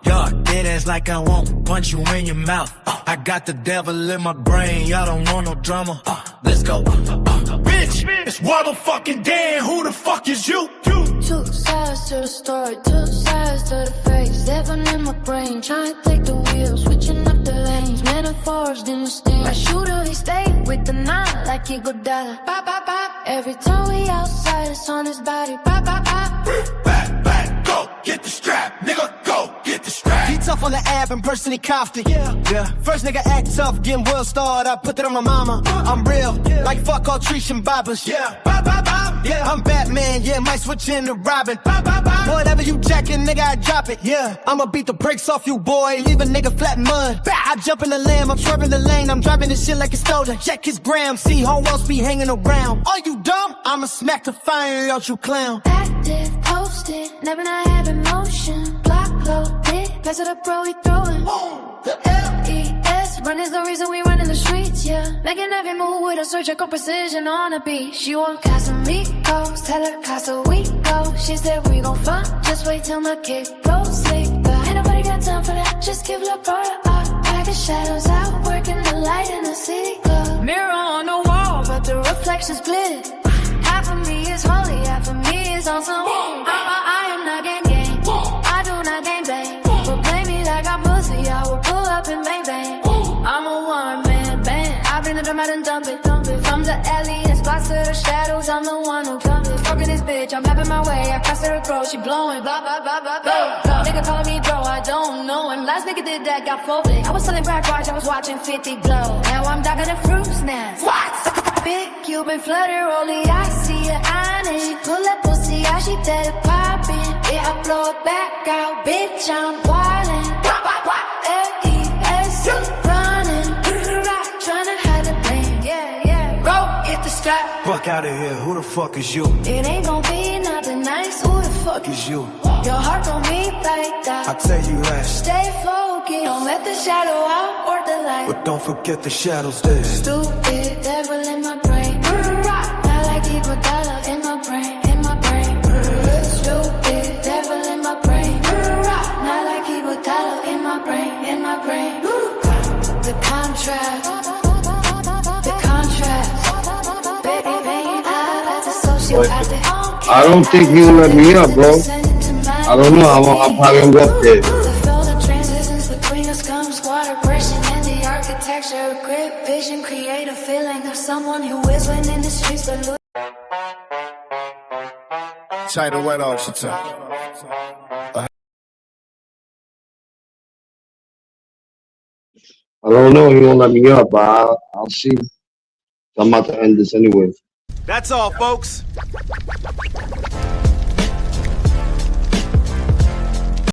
Y'all dead ass like I won't punch you in your mouth. I got the devil in my brain, y'all don't want no drama. Let's go. Bitch, it's Waddle fucking Dan, who the fuck is you? Two sides to the story, two sides to the face. Devil in my brain, trying to take the wheel, switching up the lanes. Metaphors in the sting. My shooter, he stayed with the 9 like he go dollar. Bop, bop, bop. Every time we outside, it's on his body. Bop, bop, bop. Back, go, get the strap, nigga, go, get the strap. He tough on the app and personally confident. Yeah. First nigga act tough, getting well started. I put that on my mama. I'm real, like fuck all Trish and Bobbers. Yeah. Yeah, I'm Batman, yeah, might switch into Robin. Whatever you jacking, nigga, I drop it. Yeah, I'ma beat the brakes off you, boy. Leave a nigga flat mud. I jump in the lamb, I'm swerving the lane. I'm driving this shit like it's stolen. Check his gram, see how else be hanging around. Are you dumb? I'ma smack the fire out you clown. Active, posted, never not have emotion. Block loaded, pass it up, bro, we throwing. The L-E-S, run is the reason we run in the streets, yeah. Making every move with a surgical precision on a beat. She want Casamigos, tell her Casa we go. She said we gon' fun, just wait till my kick goes slick. But ain't nobody got time for that, just give love for the art. Packing shadows out, working the light in the city club. Mirror on the wall, but the reflection's split. Half of me is holy, half of me is on some. I am not gang, I do not gang bang. But play me like I'm pussy, I will pull up and bang bang. I'm a one-man band, I bring the drum out and dump it. From the LES blocks to the shadows, I'm the one who comes it. Fucking this bitch, I'm having my way, I cross her throat, she blowing, blah, blah, blah, blah, blah. Nigga calling me bro, I don't know him. Last nigga did that, got folded. I was selling crack watch, I was watching 50 glow. Now I'm darker than fruit snacks. What? Big Cuban flutter, rolly, I see her honest. She pull that pussy out, she tell it poppin'. Yeah, I blow it back out, bitch, I'm wildin'. L-E-S, running, tryna hide the pain, yeah. Go, get the strap. Fuck out of here, who the fuck is you? It ain't gon' be nothing nice, who the fuck Is you? Your heart gon' beat like that. I tell you that. Stay focused, don't let the shadow out or the light. But don't forget the shadows there. Stupid devil in my brain. Not like Iguodala in my brain, in my brain. Stupid devil in my brain. Not like Iguodala in my brain, in my brain. The contrast, baby, I dissociate. I don't think you let me up, bro. I don't know. I'm probably gonna go up there. The transitions between us come squad aggression and the architecture of grip vision. Create a feeling of someone who is winning the streets but lose. Title wet off the top. I don't know. He won't let me up, but I'll see. I'm about to end this anyway. That's all, folks.